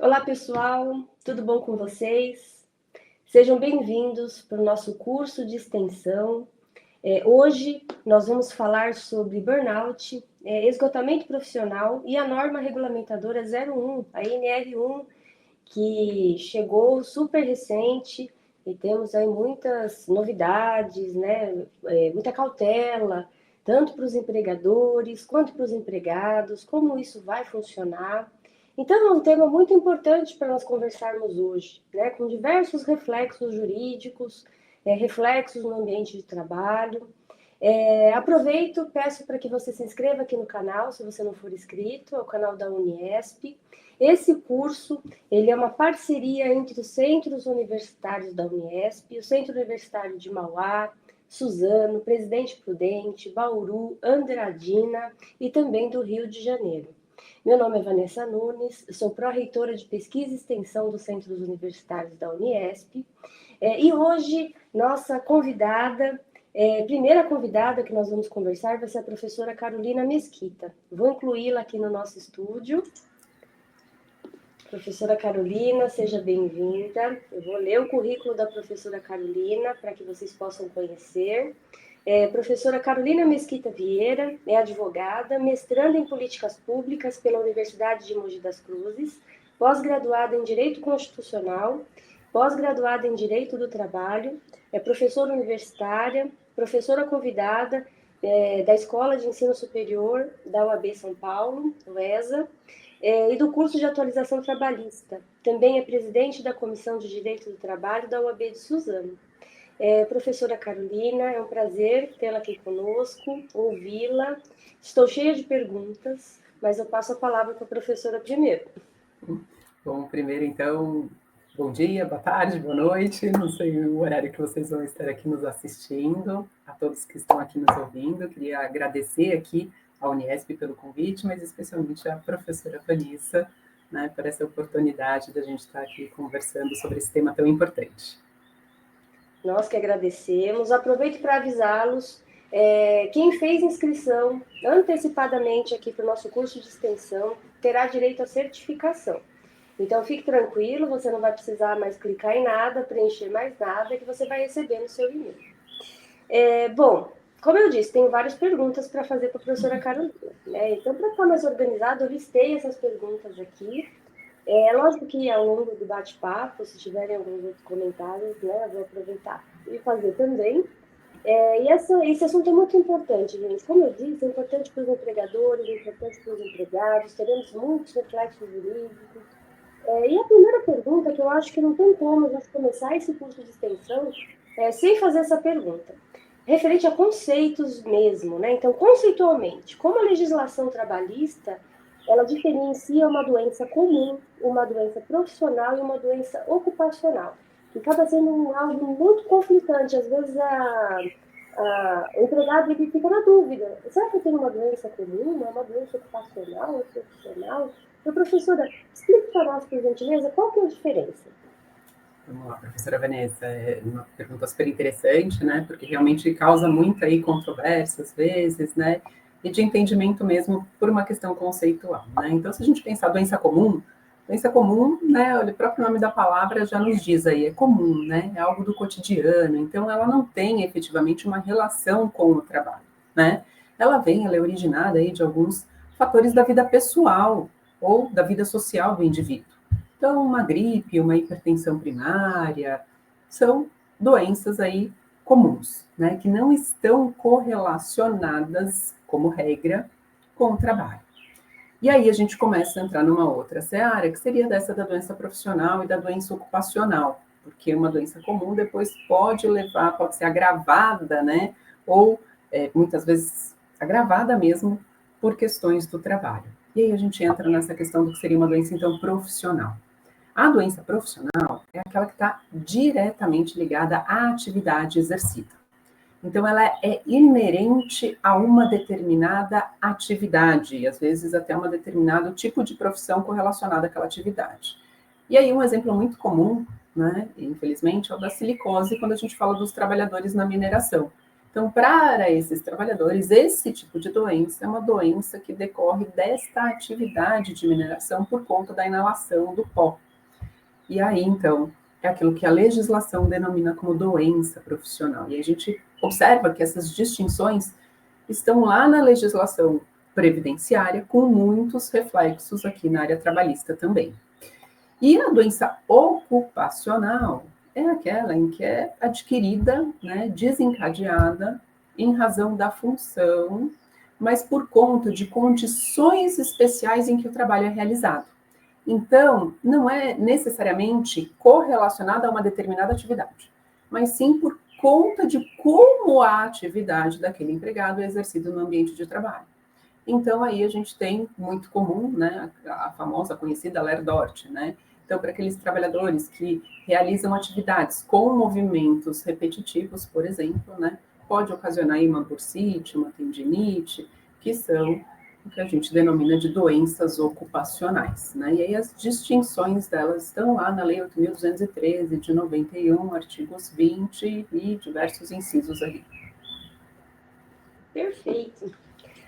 Olá, pessoal, tudo bom com vocês? Sejam bem-vindos para o nosso curso de extensão. Hoje nós vamos falar sobre burnout, esgotamento profissional e a norma regulamentadora 01, a NR1, que chegou super recente e temos aí muitas novidades, né? Muita cautela, tanto para os empregadores quanto para os empregados, como isso vai funcionar. Então, é um tema muito importante para nós conversarmos hoje, né? Com diversos reflexos jurídicos, reflexos no ambiente de trabalho. Aproveito, peço para que você se inscreva aqui no canal, se você não for inscrito, é o canal da Uniesp. Esse curso, ele é uma parceria entre os centros universitários da Uniesp, o Centro Universitário de Mauá, Suzano, Presidente Prudente, Bauru, Andradina e também do Rio de Janeiro. Meu nome é Vanessa Nunes, sou pró-reitora de Pesquisa e Extensão dos Centros Universitários da Uniesp. E hoje, nossa convidada, primeira convidada que nós vamos conversar vai ser a professora Carolina Mesquita. Vou incluí-la aqui no nosso estúdio. Professora Carolina, seja bem-vinda. Eu vou ler o currículo da professora Carolina para que vocês possam conhecer. Professora Carolina Mesquita Vieira é advogada, mestranda em Políticas Públicas pela Universidade de Mogi das Cruzes, pós-graduada em Direito Constitucional, pós-graduada em Direito do Trabalho, é professora universitária, professora convidada da Escola de Ensino Superior da UAB São Paulo, UESA, e do curso de atualização trabalhista. Também é presidente da Comissão de Direito do Trabalho da UAB de Suzano. Professora Carolina, é um prazer tê-la aqui conosco, ouvi-la. Estou cheia de perguntas, mas eu passo a palavra para a professora primeiro. Bom, primeiro, então, bom dia, boa tarde, boa noite. Não sei o horário que vocês vão estar aqui nos assistindo, a todos que estão aqui nos ouvindo. Queria agradecer aqui à Uniesp pelo convite, mas especialmente à professora Vanessa, né, por essa oportunidade da gente estar aqui conversando sobre esse tema tão importante. Nós que agradecemos. Aproveito para avisá-los, quem fez inscrição antecipadamente aqui para o nosso curso de extensão terá direito à certificação. Então, fique tranquilo, você não vai precisar mais clicar em nada, preencher mais nada, que você vai receber no seu e-mail. Bom, como eu disse, tenho várias perguntas para fazer para a professora Carolina, né? Então, para ficar mais organizado, eu listei essas perguntas aqui. Lógico que ao longo do bate-papo, se tiverem alguns outros comentários, né, eu vou aproveitar e fazer também. Esse assunto é muito importante, gente. Como eu disse, é importante para os empregadores, é importante para os empregados, teremos muitos reflexos jurídicos. E a primeira pergunta, que eu acho que não tem como a gente começar esse curso de extensão sem fazer essa pergunta, referente a conceitos mesmo, né? Então, conceitualmente, como a legislação trabalhista ela diferencia uma doença comum, uma doença profissional e uma doença ocupacional, que acaba sendo algo muito conflitante. Às vezes, o empregado ele fica na dúvida: será que eu tenho uma doença comum, uma doença ocupacional ou profissional? Então, professora, explique para nós, por gentileza, qual que é a diferença? Vamos lá, professora Vanessa, é uma pergunta super interessante, né, porque realmente causa muita aí controvérsia, às vezes, né, e de entendimento mesmo por uma questão conceitual, né. Então, se a gente pensar doença comum, né, o próprio nome da palavra já nos diz aí, é comum, né, é algo do cotidiano, então ela não tem efetivamente uma relação com o trabalho, né. Ela é originada aí de alguns fatores da vida pessoal ou da vida social do indivíduo. Então, uma gripe, uma hipertensão primária, são doenças aí comuns, né, que não estão correlacionadas, como regra, com o trabalho. E aí a gente começa a entrar numa outra seara, que seria dessa da doença profissional e da doença ocupacional, porque uma doença comum depois pode ser agravada, né, ou muitas vezes agravada mesmo por questões do trabalho. E aí a gente entra nessa questão do que seria uma doença, então, profissional. A doença profissional é aquela que está diretamente ligada à atividade exercida. Então, ela é inerente a uma determinada atividade, e às vezes até um determinado tipo de profissão correlacionada àquela atividade. E aí, um exemplo muito comum, né, infelizmente, é o da silicose, quando a gente fala dos trabalhadores na mineração. Então, para esses trabalhadores, esse tipo de doença é uma doença que decorre desta atividade de mineração por conta da inalação do pó. E aí, então, é aquilo que a legislação denomina como doença profissional. E a gente observa que essas distinções estão lá na legislação previdenciária, com muitos reflexos aqui na área trabalhista também. E a doença ocupacional é aquela em que é adquirida, né, desencadeada em razão da função, mas por conta de condições especiais em que o trabalho é realizado. Então, não é necessariamente correlacionada a uma determinada atividade, mas sim por conta de como a atividade daquele empregado é exercida no ambiente de trabalho. Então, aí a gente tem muito comum, né, a famosa conhecida LERDORT, né? Então, para aqueles trabalhadores que realizam atividades com movimentos repetitivos, por exemplo, né, pode ocasionar aí uma bursite, uma tendinite, que são o que a gente denomina de doenças ocupacionais, né? E aí as distinções delas estão lá na Lei 8.213 de 91, artigos 20 e diversos incisos ali. Perfeito.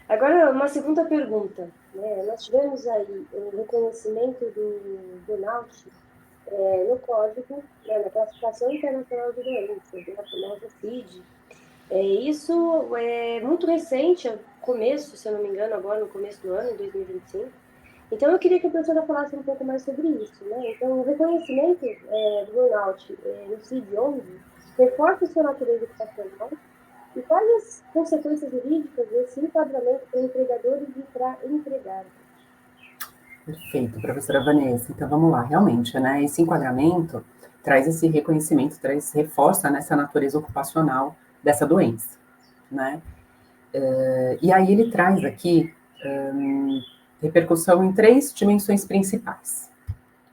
Agora, uma segunda pergunta. Né? Nós tivemos aí o reconhecimento do burnout no código, né, na classificação internacional de doenças, né, a famosa CID. Isso é muito recente, começo, se eu não me engano, agora no começo do ano, 2025. Então, eu queria que a professora falasse um pouco mais sobre isso. Né? Então, o reconhecimento do burnout no CID-11 reforça sua natureza ocupacional. E quais as consequências jurídicas desse enquadramento para empregadores e para empregados? Perfeito, professora Vanessa. Então, vamos lá. Realmente, né, esse enquadramento traz esse reconhecimento, reforça nessa natureza ocupacional dessa doença, né? E aí ele traz aqui repercussão em 3 dimensões principais,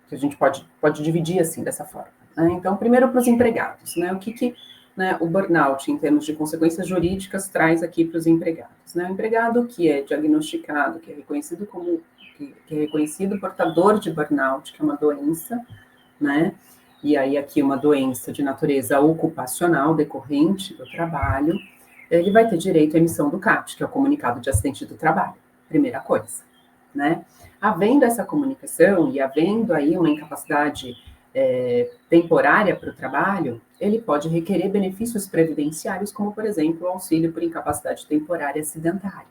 que a gente pode dividir assim, dessa forma. Né? Então, primeiro para os empregados, né? O que né, o burnout, em termos de consequências jurídicas, traz aqui para os empregados. Né? O empregado que é diagnosticado, que é reconhecido como que é reconhecido portador de burnout, que é uma doença, né? E aí aqui uma doença de natureza ocupacional decorrente do trabalho, ele vai ter direito à emissão do CAT, que é o comunicado de acidente do trabalho, primeira coisa, né? Havendo essa comunicação e havendo aí uma incapacidade temporária para o trabalho, ele pode requerer benefícios previdenciários, como, por exemplo, o auxílio por incapacidade temporária acidentária.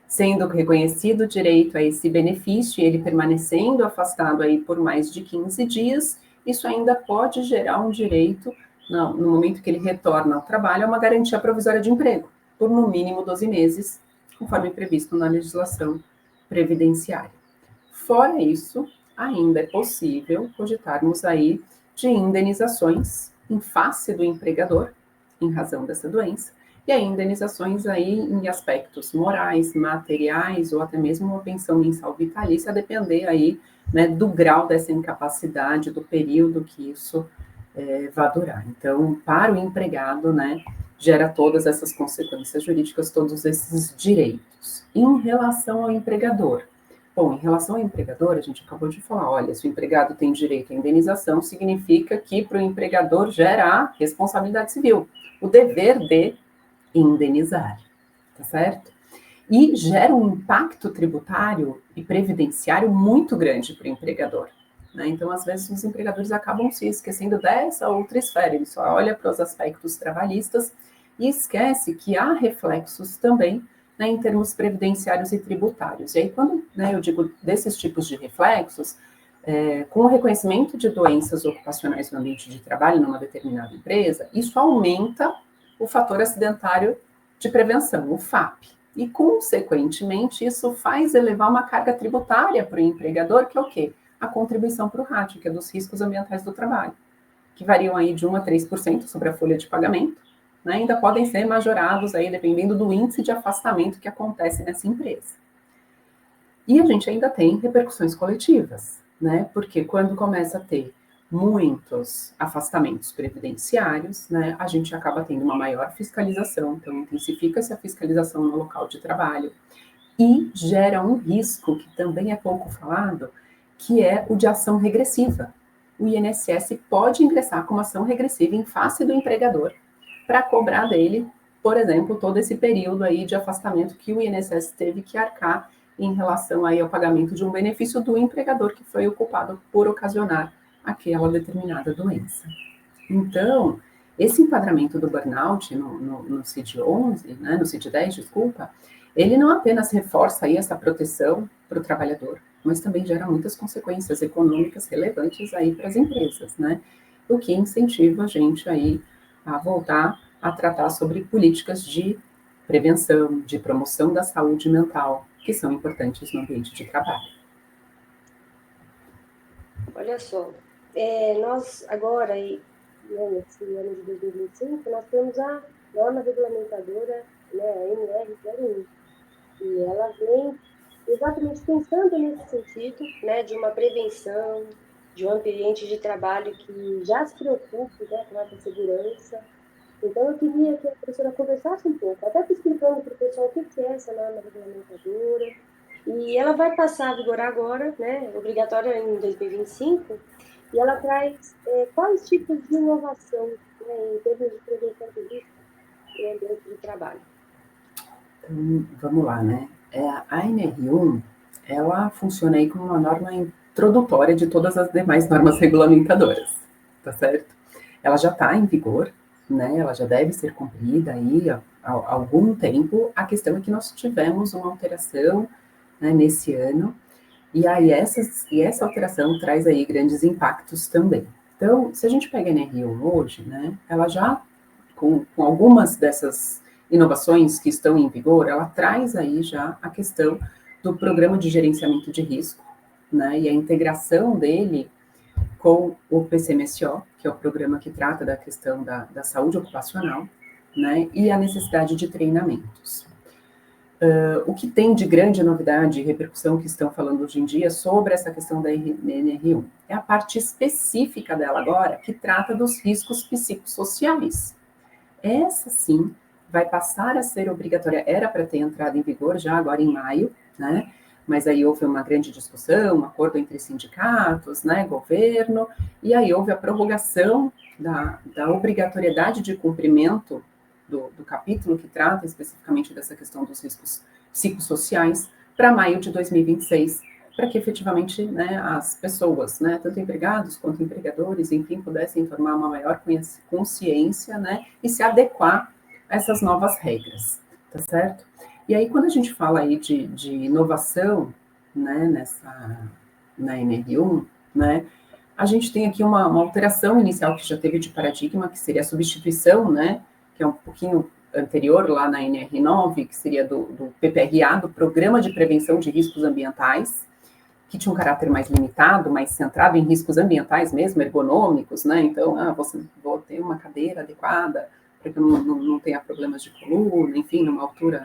Sendo reconhecido o direito a esse benefício e ele permanecendo afastado aí por mais de 15 dias, isso ainda pode gerar um direito, no momento que ele retorna ao trabalho, a uma garantia provisória de emprego, por no mínimo 12 meses, conforme previsto na legislação previdenciária. Fora isso, ainda é possível cogitarmos aí de indenizações em face do empregador, em razão dessa doença, e aí indenizações aí em aspectos morais, materiais, ou até mesmo uma pensão mensal vitalícia, a depender aí, né, do grau dessa incapacidade, do período que isso vai durar. Então, para o empregado, né, gera todas essas consequências jurídicas, todos esses direitos. Em relação ao empregador, bom, em relação ao empregador, a gente acabou de falar, olha, se o empregado tem direito à indenização, significa que para o empregador gera a responsabilidade civil, o dever de indenizar, tá certo? E gera um impacto tributário e previdenciário muito grande para o empregador. Né? Então, às vezes, os empregadores acabam se esquecendo dessa outra esfera, ele só olha para os aspectos trabalhistas e esquece que há reflexos também, né, em termos previdenciários e tributários. E aí, quando, né, eu digo desses tipos de reflexos, com o reconhecimento de doenças ocupacionais no ambiente de trabalho numa determinada empresa, isso aumenta o fator acidentário de prevenção, o FAP. E, consequentemente, isso faz elevar uma carga tributária para o empregador, que é o quê? A contribuição para o RAT, que é dos riscos ambientais do trabalho, que variam aí de 1 a 3% sobre a folha de pagamento, né? Ainda podem ser majorados aí, dependendo do índice de afastamento que acontece nessa empresa. E a gente ainda tem repercussões coletivas, né? Porque quando começa a ter muitos afastamentos previdenciários, né, a gente acaba tendo uma maior fiscalização, então intensifica-se a fiscalização no local de trabalho e gera um risco que também é pouco falado, que é o de ação regressiva. O INSS pode ingressar com uma ação regressiva em face do empregador para cobrar dele por exemplo, todo esse período aí de afastamento que o INSS teve que arcar em relação aí ao pagamento de um benefício do empregador que foi o culpado por ocasionar aquela determinada doença. Então, esse enquadramento do burnout no CID-11, né, no CID-10, desculpa, ele não apenas reforça aí essa proteção para o trabalhador, mas também gera muitas consequências econômicas relevantes aí para as empresas, né? O que incentiva a gente aí a voltar a tratar sobre políticas de prevenção, de promoção da saúde mental, que são importantes no ambiente de trabalho. Olha só, nós agora, né, nesse ano de 2025, nós temos a norma regulamentadora, né, a NR01, e ela vem exatamente pensando nesse sentido, né, de uma prevenção, de um ambiente de trabalho que já se preocupe, né, com a segurança. Então, eu queria que a professora conversasse um pouco, até explicando para o pessoal o que é essa norma regulamentadora. E ela vai passar a vigorar agora, né, obrigatória em 2025, e ela traz quais tipos de inovação, né, em termos de prevenção de risco no ambiente de trabalho. Então, vamos lá, né? A NR1, ela funciona aí como uma norma introdutória de todas as demais normas regulamentadoras, tá certo? Ela já está em vigor, né? Ela já deve ser cumprida aí há algum tempo. A questão é que nós tivemos uma alteração, né, nesse ano, e aí essa alteração traz aí grandes impactos também. Então, se a gente pega a NR1 hoje, né, ela já, com algumas dessas inovações que estão em vigor, ela traz aí já a questão do programa de gerenciamento de risco, né, e a integração dele com o PCMSO, que é o programa que trata da questão da saúde ocupacional, né, e a necessidade de treinamentos. O que tem de grande novidade e repercussão que estão falando hoje em dia sobre essa questão da NR1? É a parte específica dela agora, que trata dos riscos psicossociais. Essa, sim, vai passar a ser obrigatória, era para ter entrado em vigor já agora em maio, né? Mas aí houve uma grande discussão, um acordo entre sindicatos, né, governo, e aí houve a prorrogação da obrigatoriedade de cumprimento do capítulo que trata especificamente dessa questão dos riscos psicossociais para maio de 2026, para que efetivamente, né, as pessoas, né, tanto empregados quanto empregadores, enfim, pudessem formar uma maior consciência, né, e se adequar a essas novas regras, tá certo? E aí, quando a gente fala aí de inovação, né, na NR1, né, a gente tem aqui uma alteração inicial que já teve de paradigma, que seria a substituição, né, que é um pouquinho anterior, lá na NR9, que seria do PPRA, do Programa de Prevenção de Riscos Ambientais, que tinha um caráter mais limitado, mais centrado em riscos ambientais mesmo, ergonômicos, né? Então, vou ter uma cadeira adequada para que eu não tenha problemas de coluna, enfim, numa altura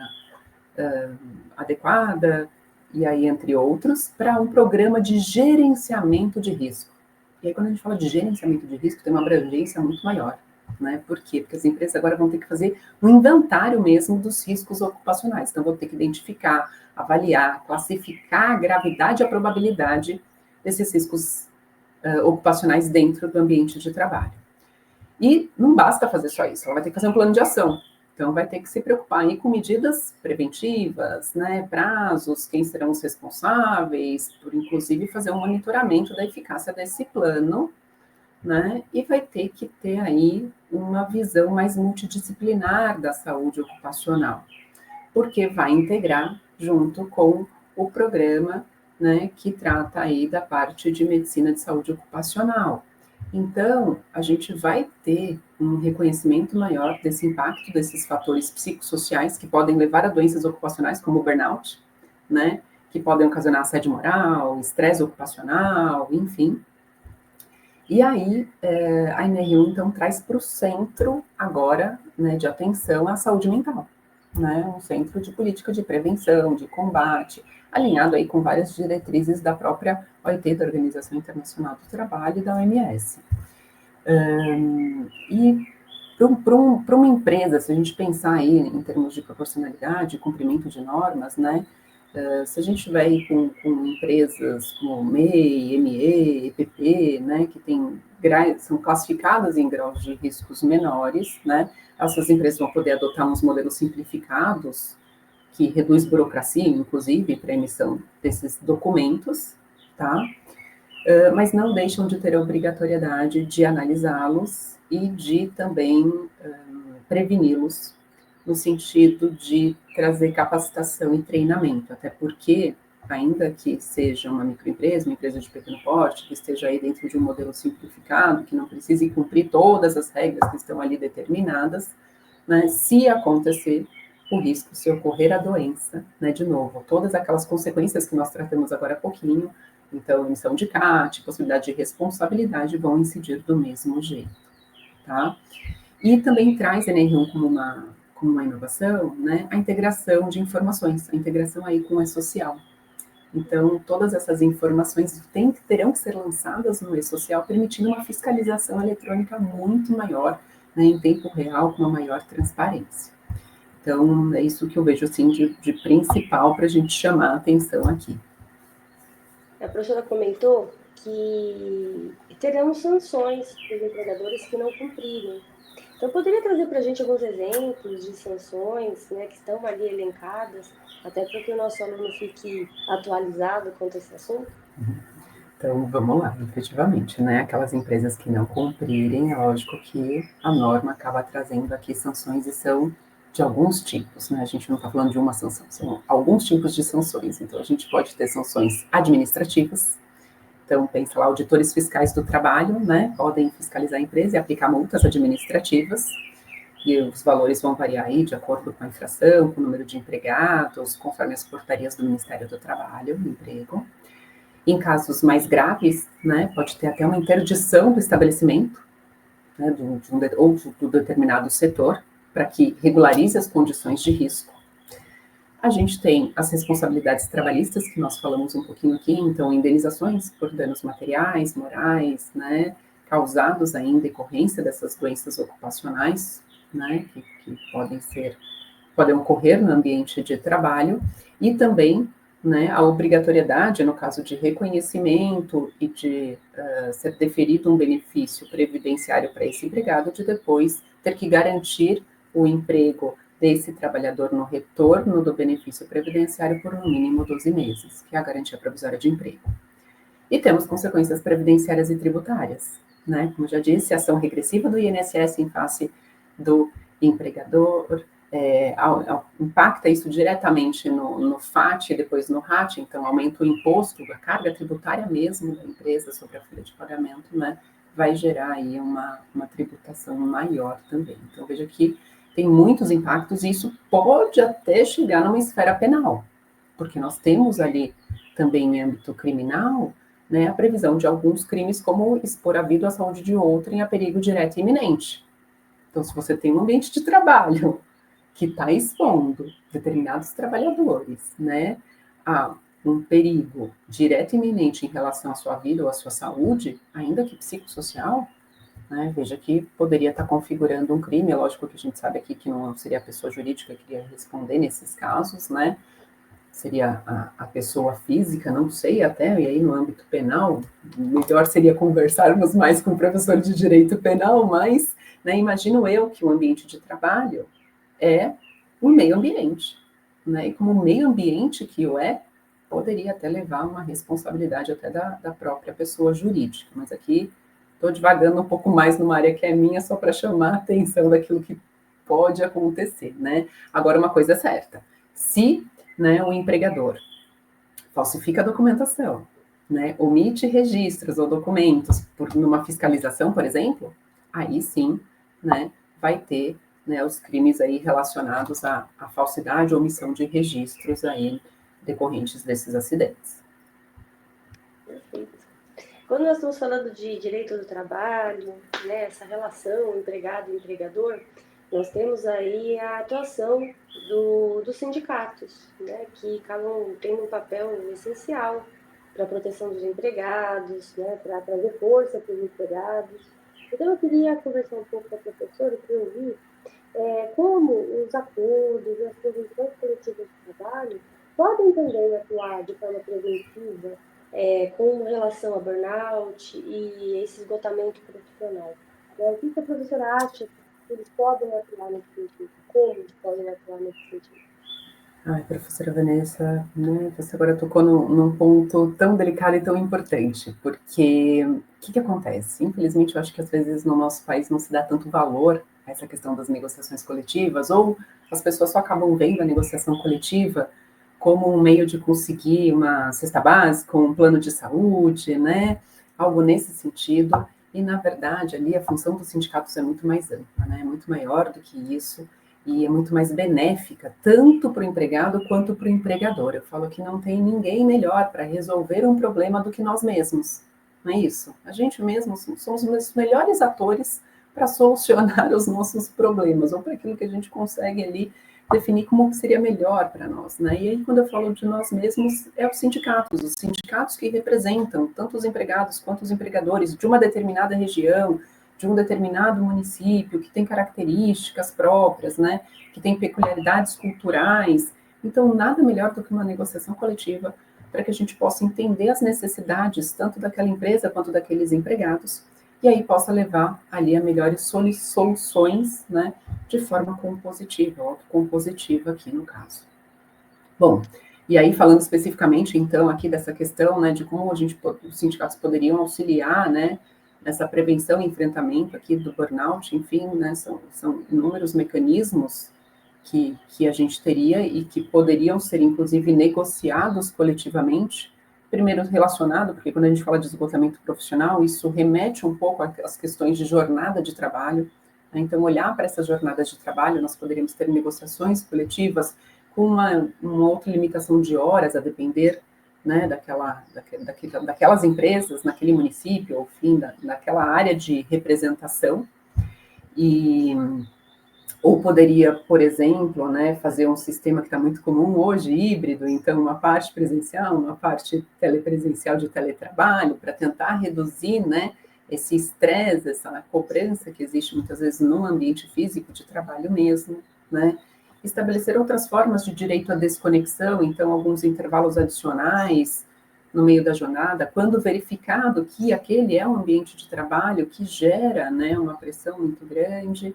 adequada, e aí, entre outros, para um programa de gerenciamento de risco. E aí, quando a gente fala de gerenciamento de risco, tem uma abrangência muito maior, né? Por quê? Porque as empresas agora vão ter que fazer um inventário mesmo dos riscos ocupacionais. Então, vão ter que identificar, avaliar, classificar a gravidade e a probabilidade desses riscos ocupacionais dentro do ambiente de trabalho. E não basta fazer só isso, ela vai ter que fazer um plano de ação. Então, vai ter que se preocupar aí com medidas preventivas, né, prazos, quem serão os responsáveis, por inclusive fazer um monitoramento da eficácia desse plano, né, e vai ter que ter aí uma visão mais multidisciplinar da saúde ocupacional, porque vai integrar junto com o programa, né, que trata aí da parte de medicina de saúde ocupacional. Então, a gente vai ter um reconhecimento maior desse impacto desses fatores psicossociais que podem levar a doenças ocupacionais, como o burnout, né, que podem ocasionar assédio moral, estresse ocupacional, enfim. E aí, a NR1, então, traz para o centro agora, né, de atenção à saúde mental, né, um centro de política de prevenção, de combate, alinhado aí com várias diretrizes da própria OIT, da Organização Internacional do Trabalho, e da OMS. E para uma empresa, se a gente pensar aí em termos de proporcionalidade, cumprimento de normas, né, se a gente estiver aí com empresas como MEI, ME, EPP, né, que são classificadas em graus de riscos menores, né, essas empresas vão poder adotar uns modelos simplificados, que reduz burocracia, inclusive, para a emissão desses documentos, tá? Mas não deixam de ter a obrigatoriedade de analisá-los e de também preveni-los, no sentido de trazer capacitação e treinamento, até porque, ainda que seja uma microempresa, uma empresa de pequeno porte, que esteja aí dentro de um modelo simplificado, que não precise cumprir todas as regras que estão ali determinadas, né, se acontecer o risco, se ocorrer a doença, né, de novo, todas aquelas consequências que nós tratamos agora há pouquinho, então, emissão de CAT, possibilidade de responsabilidade, vão incidir do mesmo jeito, tá? E também traz a NR1 como uma inovação, né, a integração de informações, a integração aí com o e-social. Então, todas essas informações terão que ser lançadas no e-social, permitindo uma fiscalização eletrônica muito maior, né, em tempo real, com uma maior transparência. Então, é isso que eu vejo assim, de principal para a gente chamar a atenção aqui. A professora comentou que teremos sanções para os empregadores que não cumprirem. Então, poderia trazer para a gente alguns exemplos de sanções, né, que estão ali elencadas, até para que o nosso aluno fique atualizado quanto a esse assunto? Então, vamos lá, efetivamente, né? Aquelas empresas que não cumprirem, é lógico que a norma acaba trazendo aqui sanções e são de alguns tipos, né? A gente não está falando de uma sanção, são alguns tipos de sanções. Então, a gente pode ter sanções administrativas. Então, pensa lá, auditores fiscais do trabalho, né? Podem fiscalizar a empresa e aplicar multas administrativas. E os valores vão variar aí de acordo com a infração, com o número de empregados, conforme as portarias do Ministério do Trabalho, do Emprego. Em casos mais graves, né, pode ter até uma interdição do estabelecimento, né, ou do determinado setor, para que regularize as condições de risco. A gente tem as responsabilidades trabalhistas, que nós falamos um pouquinho aqui, então, indenizações por danos materiais, morais, né, causados aí em decorrência dessas doenças ocupacionais, né, que podem ocorrer no ambiente de trabalho, e também, né, a obrigatoriedade, no caso de reconhecimento e de ser deferido um benefício previdenciário para esse empregado, de depois ter que garantir o emprego desse trabalhador no retorno do benefício previdenciário por no mínimo 12 meses, que é a garantia provisória de emprego. E temos consequências previdenciárias e tributárias, né? Como já disse, a ação regressiva do INSS em face do empregador, impacta isso diretamente no FAT e depois no RAT, então aumenta o imposto, a carga tributária mesmo da empresa sobre a folha de pagamento, né? Vai gerar aí uma tributação maior também. Então, veja que tem muitos impactos e isso pode até chegar numa esfera penal, porque nós temos ali também em âmbito criminal, né, a previsão de alguns crimes como expor a vida ou a saúde de outrem a perigo direto e iminente. Então, se você tem um ambiente de trabalho que está expondo determinados trabalhadores, né, a um perigo direto e iminente em relação à sua vida ou à sua saúde, ainda que psicossocial, né, veja que poderia estar configurando um crime. É lógico que a gente sabe aqui que não seria a pessoa jurídica que iria responder nesses casos, né, seria a pessoa física, não sei até, e aí no âmbito penal, melhor seria conversarmos mais com o professor de direito penal, mas, né, imagino eu que o ambiente de trabalho é um meio ambiente, né, e como meio ambiente que o é, poderia até levar uma responsabilidade até da própria pessoa jurídica, mas aqui estou divagando um pouco mais numa área que é minha, só para chamar a atenção daquilo que pode acontecer, né. Agora, uma coisa é certa, se, né, o empregador falsifica a documentação, né, omite registros ou documentos numa fiscalização, por exemplo, aí sim, né, vai ter, né, os crimes aí relacionados à falsidade ou omissão de registros aí decorrentes desses acidentes. Perfeito. Quando nós estamos falando de direito do trabalho, né, essa relação empregado-empregador, nós temos aí a atuação dos sindicatos, né, que acabam tendo um papel essencial para a proteção dos empregados, né, para trazer força para os empregados. Então, eu queria conversar um pouco com a professora para ouvir como os acordos e as convenções coletivas de trabalho podem também atuar de forma preventiva com relação a burnout e esse esgotamento profissional. O que a professora acha eles podem atuar nesse sentido? Como eles podem atuar nesse sentido? Ai, professora Vanessa, né, você agora tocou num ponto tão delicado e tão importante, porque o que acontece? Infelizmente, eu acho que às vezes no nosso país não se dá tanto valor a essa questão das negociações coletivas, ou as pessoas só acabam vendo a negociação coletiva como um meio de conseguir uma cesta básica, um plano de saúde, né, algo nesse sentido, e na verdade ali a função dos sindicatos é muito mais ampla, né, é muito maior do que isso, e é muito mais benéfica, tanto para o empregado quanto para o empregador. Eu falo que não tem ninguém melhor para resolver um problema do que nós mesmos, não é isso? A gente mesmo somos os melhores atores para solucionar os nossos problemas, ou para aquilo que a gente consegue ali definir como seria melhor para nós, né? E aí, quando eu falo de nós mesmos, é os sindicatos que representam tanto os empregados quanto os empregadores de uma determinada região, de um determinado município, que tem características próprias, né, que tem peculiaridades culturais. Então, nada melhor do que uma negociação coletiva para que a gente possa entender as necessidades tanto daquela empresa quanto daqueles empregados e aí possa levar ali a melhores soluções, né, de forma compositiva, autocompositiva aqui no caso. Bom, e aí falando especificamente então aqui dessa questão, né, de como os sindicatos poderiam auxiliar, né, nessa prevenção e enfrentamento aqui do burnout, enfim, né, são inúmeros mecanismos que a gente teria e que poderiam ser, inclusive, negociados coletivamente. Primeiro relacionado, porque quando a gente fala de esgotamento profissional, isso remete um pouco às questões de jornada de trabalho, né? Então, olhar para essas jornadas de trabalho, nós poderíamos ter negociações coletivas com uma outra limitação de horas, a depender, né, daquelas empresas, naquele município, enfim, daquela área de representação, e ou poderia, por exemplo, né, fazer um sistema que está muito comum hoje, híbrido, então uma parte presencial, uma parte telepresencial de teletrabalho, para tentar reduzir, né, esse estresse, essa cobrança que existe muitas vezes no ambiente físico de trabalho mesmo, né? Estabelecer outras formas de direito à desconexão, então alguns intervalos adicionais no meio da jornada, quando verificado que aquele é um ambiente de trabalho que gera, né, uma pressão muito grande.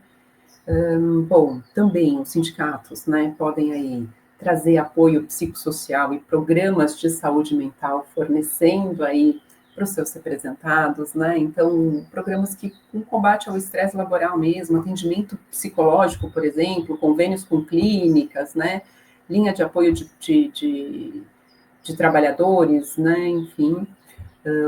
Bom, também os sindicatos, né, podem aí trazer apoio psicossocial e programas de saúde mental, fornecendo aí para os seus representados, né, então programas que com combate ao estresse laboral mesmo, atendimento psicológico, por exemplo, convênios com clínicas, né, linha de apoio de trabalhadores, né, enfim,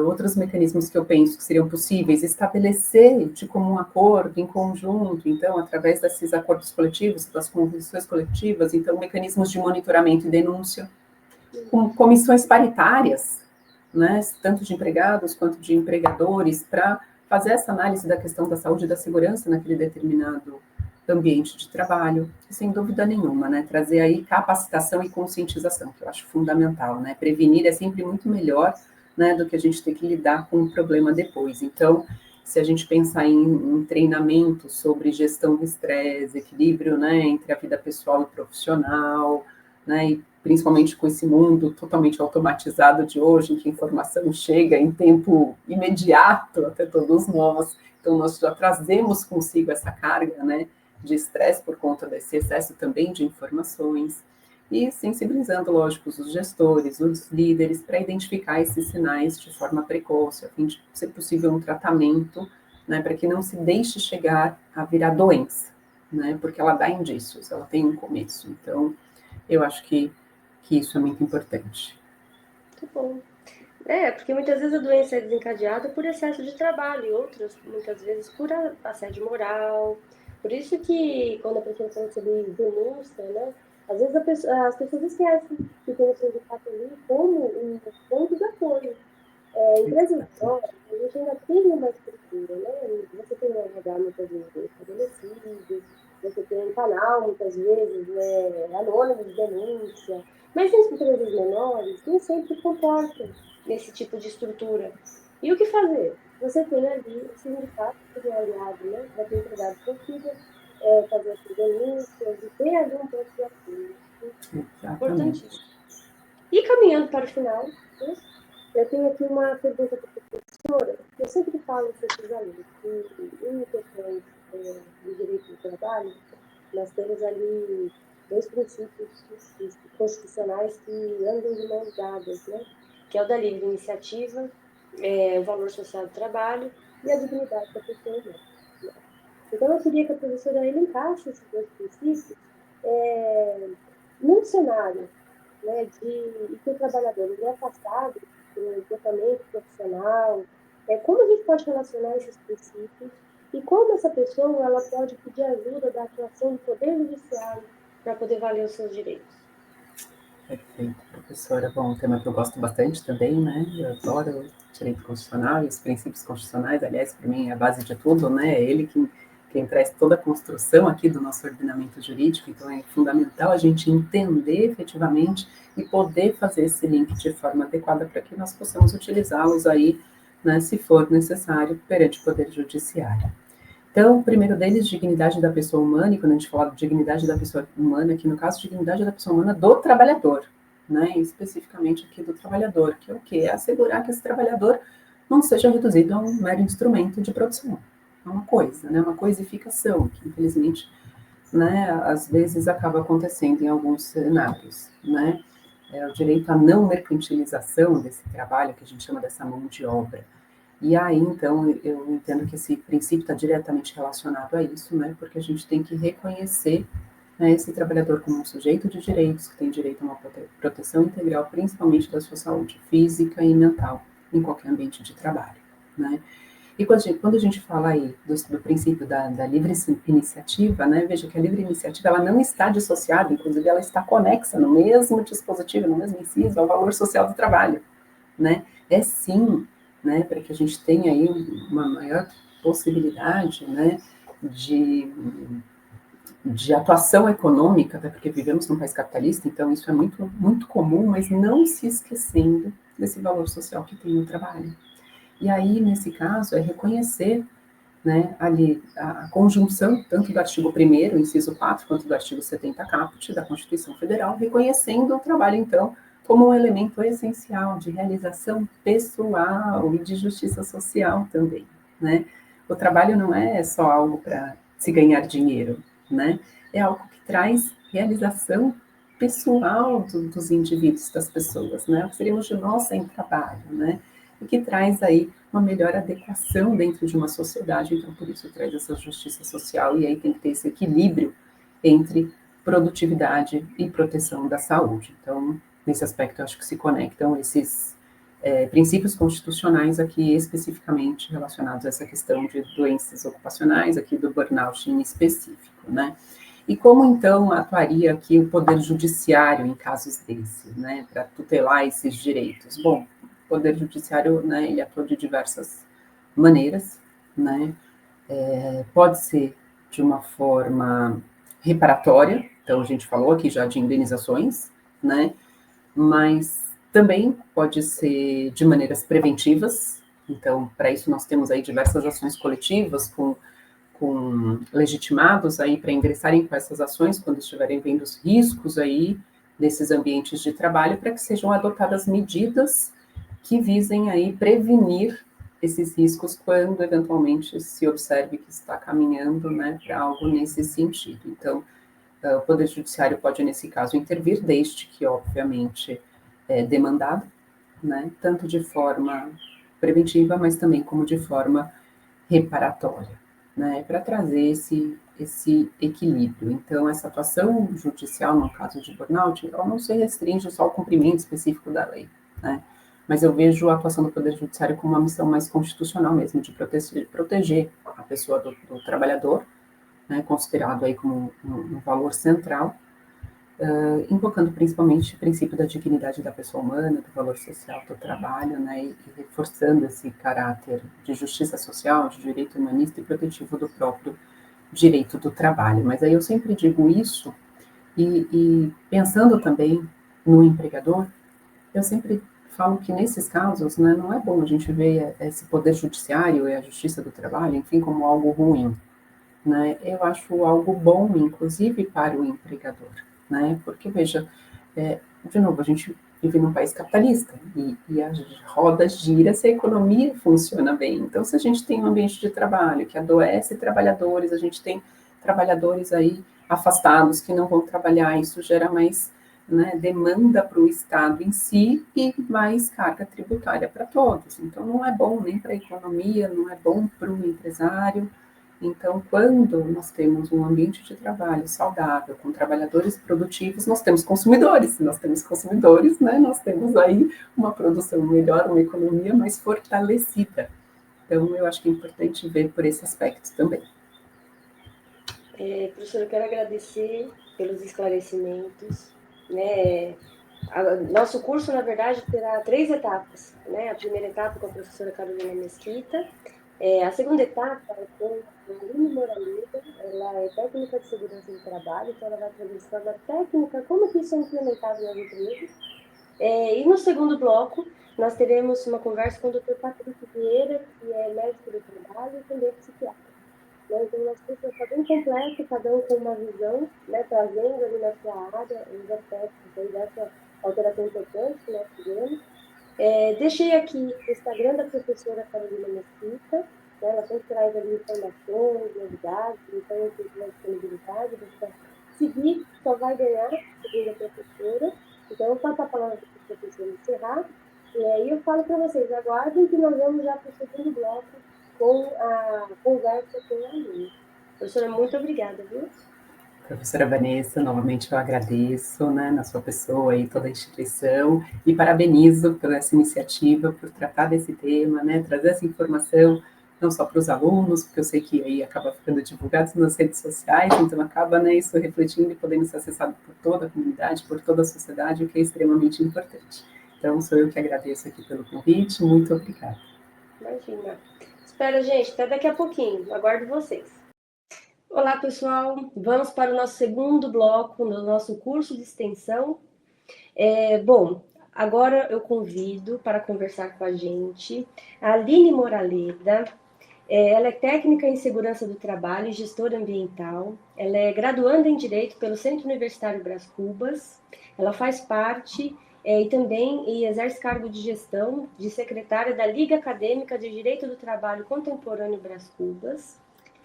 outros mecanismos que eu penso que seriam possíveis, estabelecer de comum acordo, em conjunto, então, através desses acordos coletivos, das convenções coletivas, então, mecanismos de monitoramento e denúncia, com comissões paritárias, né, tanto de empregados quanto de empregadores, para fazer essa análise da questão da saúde e da segurança naquele determinado ambiente de trabalho, e, sem dúvida nenhuma, né, trazer aí capacitação e conscientização, que eu acho fundamental, né, prevenir é sempre muito melhor, né, do que a gente ter que lidar com o problema depois. Então, se a gente pensar em treinamento sobre gestão do estresse, equilíbrio, né, entre a vida pessoal e profissional, né, e principalmente com esse mundo totalmente automatizado de hoje, em que a informação chega em tempo imediato até todos nós, então nós já trazemos consigo essa carga, né, de estresse por conta desse excesso também de informações, e sensibilizando, lógico, os gestores, os líderes, para identificar esses sinais de forma precoce, a fim de ser possível um tratamento, né, para que não se deixe chegar a virar doença, né, porque ela dá indícios, ela tem um começo. Então, eu acho que isso é muito importante. Muito bom. Porque muitas vezes a doença é desencadeada por excesso de trabalho e outras, muitas vezes, por assédio moral. Por isso que, quando a pessoa fala sobre denúncia, né, às vezes as pessoas esquecem que tem o sindicato ali como um ponto de apoio. Empresas menores, a gente ainda tem uma estrutura, né? Você tem um RH muitas vezes bem estabelecido, você tem um canal, muitas vezes, né, anônimo de denúncia, mas as empresas menores nem sempre comportam nesse tipo de estrutura. E o que fazer? Você tem ali o sindicato, que é aliado, né, para que o empregado consiga fazer as suas denúncias e ter ali um ponto de apoio. Exatamente. Importantíssimo. E caminhando para o final, né? Eu tenho aqui uma pergunta para a professora. Eu sempre falo para esses alunos que, em questões de direito do trabalho, nós temos ali dois princípios constitucionais que andam de mãos dadas, né? Que é o da livre iniciativa, o valor social do trabalho e a dignidade da pessoa humana. Então, eu queria que a professora elencasse esses dois princípios num cenário, né, de que o trabalhador ele é afastado do tratamento profissional, como a gente pode relacionar esses princípios e como essa pessoa ela pode pedir ajuda da atuação do Poder Judiciário para poder valer os seus direitos. Perfeito, professora. Bom, um tema que eu gosto bastante também, né? Eu adoro o direito constitucional e os princípios constitucionais. Aliás, para mim é a base de tudo, né? É ele quem traz toda a construção aqui do nosso ordenamento jurídico. Então é fundamental a gente entender efetivamente e poder fazer esse link de forma adequada para que nós possamos utilizá-los aí, né, se for necessário, perante o Poder Judiciário. Então, o primeiro deles, dignidade da pessoa humana, e quando a gente fala de dignidade da pessoa humana, aqui no caso, dignidade da pessoa humana do trabalhador, né, especificamente aqui do trabalhador, que é o quê? É assegurar que esse trabalhador não seja reduzido a um mero instrumento de produção. É uma coisa, né, uma coisificação, que infelizmente, né, às vezes acaba acontecendo em alguns cenários, né, é o direito à não mercantilização desse trabalho, que a gente chama dessa mão de obra. E aí, então, eu entendo que esse princípio está diretamente relacionado a isso, né? Porque a gente tem que reconhecer, né, esse trabalhador como um sujeito de direitos, que tem direito a uma proteção integral, principalmente da sua saúde física e mental, em qualquer ambiente de trabalho, né? E quando a gente fala aí do princípio da livre iniciativa, né, veja que a livre iniciativa ela não está dissociada, inclusive ela está conexa no mesmo dispositivo, no mesmo inciso, ao valor social do trabalho, né? É sim, né, para que a gente tenha aí uma maior possibilidade, né, de atuação econômica, até porque vivemos num país capitalista, então isso é muito, muito comum, mas não se esquecendo desse valor social que tem no trabalho. E aí, nesse caso, é reconhecer, né, ali a conjunção tanto do artigo 1º, inciso 4, quanto do artigo 70 caput da Constituição Federal, reconhecendo o trabalho, então, como um elemento essencial de realização pessoal e de justiça social também, né? O trabalho não é só algo para se ganhar dinheiro, né? É algo que traz realização pessoal dos indivíduos, das pessoas, né? O que seríamos de nós sem trabalho, né? E que traz aí uma melhor adequação dentro de uma sociedade, então por isso traz essa justiça social, e aí tem que ter esse equilíbrio entre produtividade e proteção da saúde. Então, nesse aspecto, eu acho que se conectam esses princípios constitucionais aqui especificamente relacionados a essa questão de doenças ocupacionais, aqui do burnout em específico, né? E como, então, atuaria aqui o Poder Judiciário em casos desses, né, para tutelar esses direitos? Bom, o Poder Judiciário, né, ele atua de diversas maneiras, né, pode ser de uma forma reparatória, então a gente falou aqui já de indenizações, né, mas também pode ser de maneiras preventivas, então para isso nós temos aí diversas ações coletivas com legitimados aí para ingressarem com essas ações quando estiverem vendo os riscos aí desses ambientes de trabalho, para que sejam adotadas medidas que visem aí prevenir esses riscos quando eventualmente se observe que está caminhando, né, para algo nesse sentido. Então, o Poder Judiciário pode, nesse caso, intervir, desde que, obviamente, demandado, né, tanto de forma preventiva, mas também como de forma reparatória, né, para trazer esse equilíbrio. Então, essa atuação judicial, no caso de burnout, ela não se restringe só ao cumprimento específico da lei, né, mas eu vejo a atuação do Poder Judiciário como uma missão mais constitucional mesmo, de proteger a pessoa do trabalhador, né, considerado aí como um valor central, invocando principalmente o princípio da dignidade da pessoa humana, do valor social do trabalho, né, e reforçando esse caráter de justiça social, de direito humanista e protetivo do próprio direito do trabalho. Mas aí eu sempre digo isso, e pensando também no empregador, eu sempre falo que nesses casos, né, não é bom a gente ver esse poder judiciário e a justiça do trabalho, enfim, como algo ruim, né? Eu acho algo bom, inclusive, para o empregador, né? Porque, veja, de novo, a gente vive num país capitalista, e a roda gira se a economia funciona bem. Então, se a gente tem um ambiente de trabalho que adoece trabalhadores, a gente tem trabalhadores aí afastados que não vão trabalhar, isso gera mais, né, demanda para o Estado em si e mais carga tributária para todos. Então, não é bom nem para a economia, não é bom para o empresário. Então, quando nós temos um ambiente de trabalho saudável, com trabalhadores produtivos, nós temos consumidores. Se nós temos consumidores, né, nós temos aí uma produção melhor, uma economia mais fortalecida. Então, eu acho que é importante ver por esse aspecto também. Professora, eu quero agradecer pelos esclarecimentos, né? Nosso curso, na verdade, terá 3 etapas, né? A primeira etapa com a professora Carolina Mesquita, a segunda etapa é com a Aline Moraleda, ela é técnica de segurança do trabalho, então ela vai trazer de forma técnica como que isso é implementado nas empresas. E no segundo bloco, nós teremos uma conversa com o Dr. Patrick Vieira, que é médico do trabalho e também psiquiatra. Então, o nosso curso está bem completo, cada um com uma visão, né, trazendo ali na sua área os aspectos aí dessa alteração importante que nós tivemos. Deixei aqui o Instagram da professora Carolina Mesquita, né, ela sempre traz ali informações, novidades, então tem uma disponibilidade, você seguir, só vai ganhar, segundo a professora. Então, eu passo a palavra para a professora encerrar, e aí eu falo para vocês, aguardem que nós vamos já para o segundo bloco com a conversa com a Aline. Professora, muito obrigada, viu? Professora Vanessa, novamente eu agradeço, né, na sua pessoa e toda a instituição, e parabenizo por essa iniciativa, por tratar desse tema, né, trazer essa informação, não só para os alunos, porque eu sei que aí acaba ficando divulgado nas redes sociais, então acaba, né, isso refletindo e podendo ser acessado por toda a comunidade, por toda a sociedade, o que é extremamente importante. Então, sou eu que agradeço aqui pelo convite, muito obrigada. Imagina. Espera, gente, até daqui a pouquinho, aguardo vocês. Olá, pessoal, vamos para o nosso segundo bloco no nosso curso de extensão. Bom, agora eu convido para conversar com a gente a Aline Moraleda. Ela é técnica em segurança do trabalho e gestora ambiental. Ela é graduanda em Direito pelo Centro Universitário Brás Cubas. Ela faz parte e também exerce cargo de gestão de secretária da Liga Acadêmica de Direito do Trabalho Contemporâneo Brás Cubas.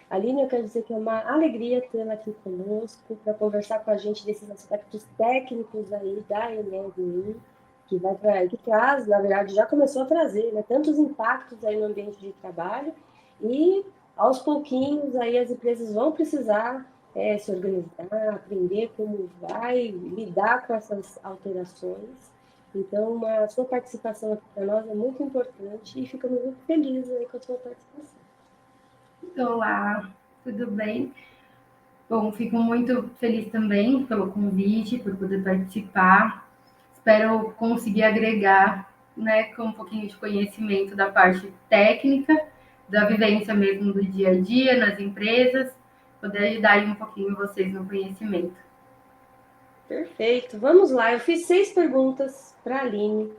Aline, eu quero dizer que é uma alegria tê-la aqui conosco para conversar com a gente desses aspectos técnicos aí da NRI, que traz, na verdade, já começou a trazer, né, tantos impactos aí no ambiente de trabalho, e aos pouquinhos aí as empresas vão precisar se organizar, aprender como vai lidar com essas alterações. Então, a sua participação aqui para nós é muito importante e ficamos muito felizes aí com a sua participação. Olá, tudo bem? Bom, fico muito feliz também pelo convite, por poder participar. Espero conseguir agregar, né, com um pouquinho de conhecimento da parte técnica, da vivência mesmo do dia a dia nas empresas, poder ajudar aí um pouquinho vocês no conhecimento. Perfeito, vamos lá. Eu fiz 6 perguntas para a Aline.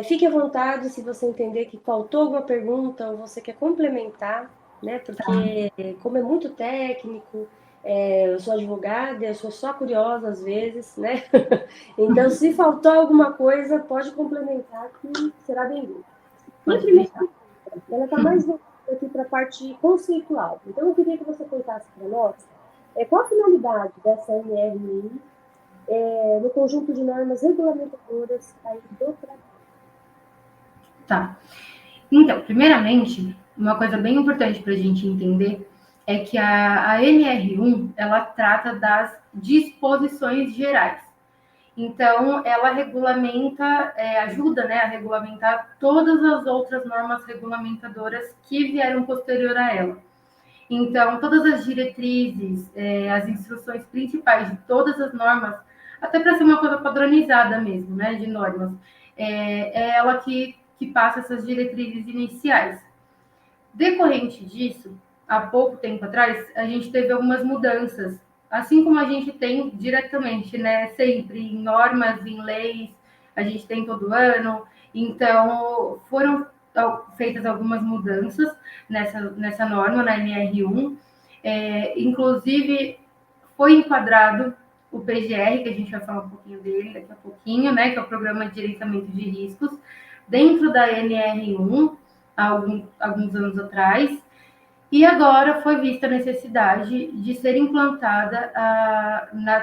Fique à vontade se você entender que faltou alguma pergunta ou você quer complementar, né? Porque como é muito técnico, eu sou advogada, eu sou só curiosa às vezes, né? Então, se faltou alguma coisa, pode complementar que será bem-vindo. E primeira pergunta, ela está mais voltada aqui para a parte conceitual. Então, eu queria que você contasse para nós qual a finalidade dessa NRI no conjunto de normas regulamentadoras aí do trabalho. Tá. Então, primeiramente, uma coisa bem importante para a gente entender é que a NR1, ela trata das disposições gerais. Então, ela regulamenta, ajuda, né, a regulamentar todas as outras normas regulamentadoras que vieram posterior a ela. Então, todas as diretrizes, as instruções principais de todas as normas, até para ser uma coisa padronizada mesmo, né, de normas, é ela que passa essas diretrizes iniciais. Decorrente disso, há pouco tempo atrás, a gente teve algumas mudanças, assim como a gente tem diretamente, né, sempre em normas, em leis, a gente tem todo ano, então foram feitas algumas mudanças nessa norma, na NR1, inclusive foi enquadrado o PGR, que a gente vai falar um pouquinho dele daqui a pouquinho, né, que é o Programa de Gerenciamento de Riscos, dentro da NR1, há alguns anos atrás, e agora foi vista a necessidade de ser implantada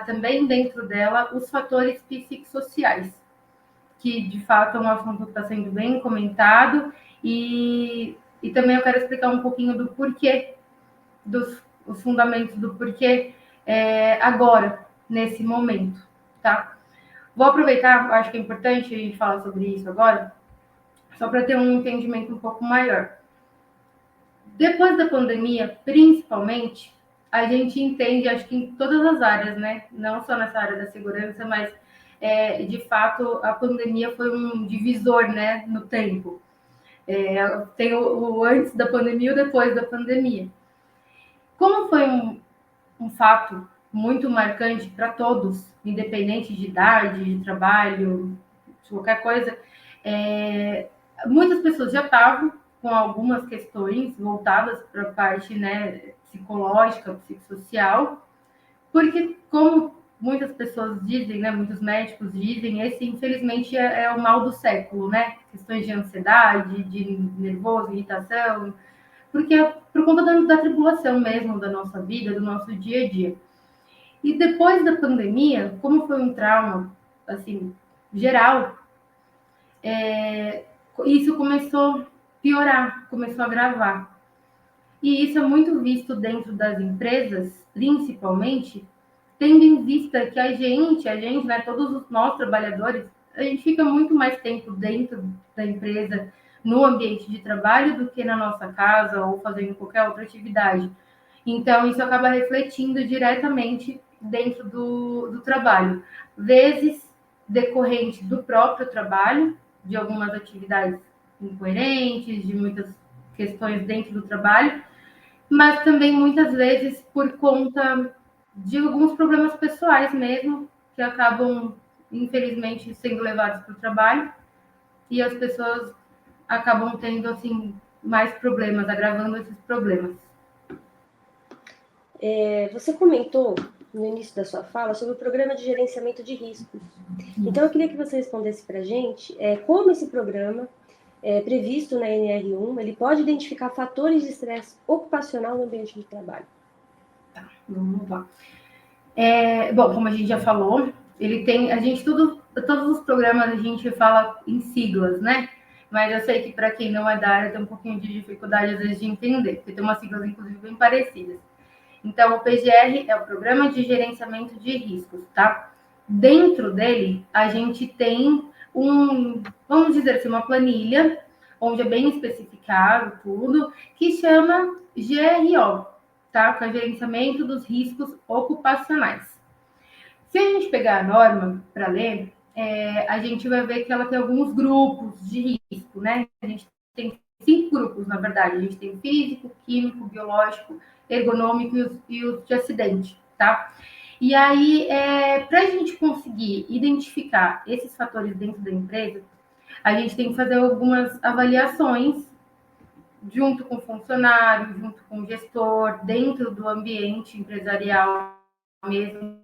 também dentro dela os fatores psicossociais, que de fato é um assunto que está sendo bem comentado, e também eu quero explicar um pouquinho do porquê, os fundamentos do porquê agora, nesse momento, tá? Vou aproveitar, acho que é importante a gente falar sobre isso agora, só para ter um entendimento um pouco maior. Depois da pandemia, principalmente, a gente entende, acho que em todas as áreas, né? Não só nessa área da segurança, mas de fato a pandemia foi um divisor, né, no tempo. Tem o antes da pandemia e o depois da pandemia. Como foi um fato muito marcante para todos, independente de idade, de trabalho, de qualquer coisa, muitas pessoas já estavam com algumas questões voltadas para a parte, né, psicológica, psicossocial, porque, como muitas pessoas dizem, né, muitos médicos dizem, esse, infelizmente, é o mal do século, né? Questões de ansiedade, de nervoso, irritação, porque é por conta da tribulação mesmo da nossa vida, do nosso dia a dia. E depois da pandemia, como foi um trauma, assim, geral, isso começou a piorar, começou a agravar. E isso é muito visto dentro das empresas, principalmente, tendo em vista que a gente, né, todos nós trabalhadores, a gente fica muito mais tempo dentro da empresa, no ambiente de trabalho, do que na nossa casa ou fazendo qualquer outra atividade. Então, isso acaba refletindo diretamente dentro do trabalho. Vezes decorrente do próprio trabalho, de algumas atividades incoerentes, de muitas questões dentro do trabalho, mas também muitas vezes por conta de alguns problemas pessoais mesmo, que acabam, infelizmente, sendo levados para o trabalho, e as pessoas acabam tendo, assim, mais problemas, agravando esses problemas. Você comentou no início da sua fala sobre o programa de gerenciamento de riscos. Então, eu queria que você respondesse para a gente como esse programa, previsto na NR1, ele pode identificar fatores de estresse ocupacional no ambiente de trabalho. Tá, vamos lá. Bom, como a gente já falou, ele tem, todos os programas a gente fala em siglas, né? Mas eu sei que para quem não é da área tem um pouquinho de dificuldade às vezes de entender, porque tem umas siglas inclusive bem parecidas. Então, o PGR é o Programa de Gerenciamento de Riscos, tá? Dentro dele, a gente tem vamos dizer assim, uma planilha, onde é bem especificado tudo, que chama GRO, tá? Que é o Gerenciamento dos Riscos Ocupacionais. Se a gente pegar a norma para ler, a gente vai ver que ela tem alguns grupos de risco, né? A gente tem 5 grupos, na verdade. A gente tem físico, químico, biológico, ergonômico e os de acidente, tá? E aí, para a gente conseguir identificar esses fatores dentro da empresa, a gente tem que fazer algumas avaliações junto com o funcionário, junto com o gestor, dentro do ambiente empresarial mesmo,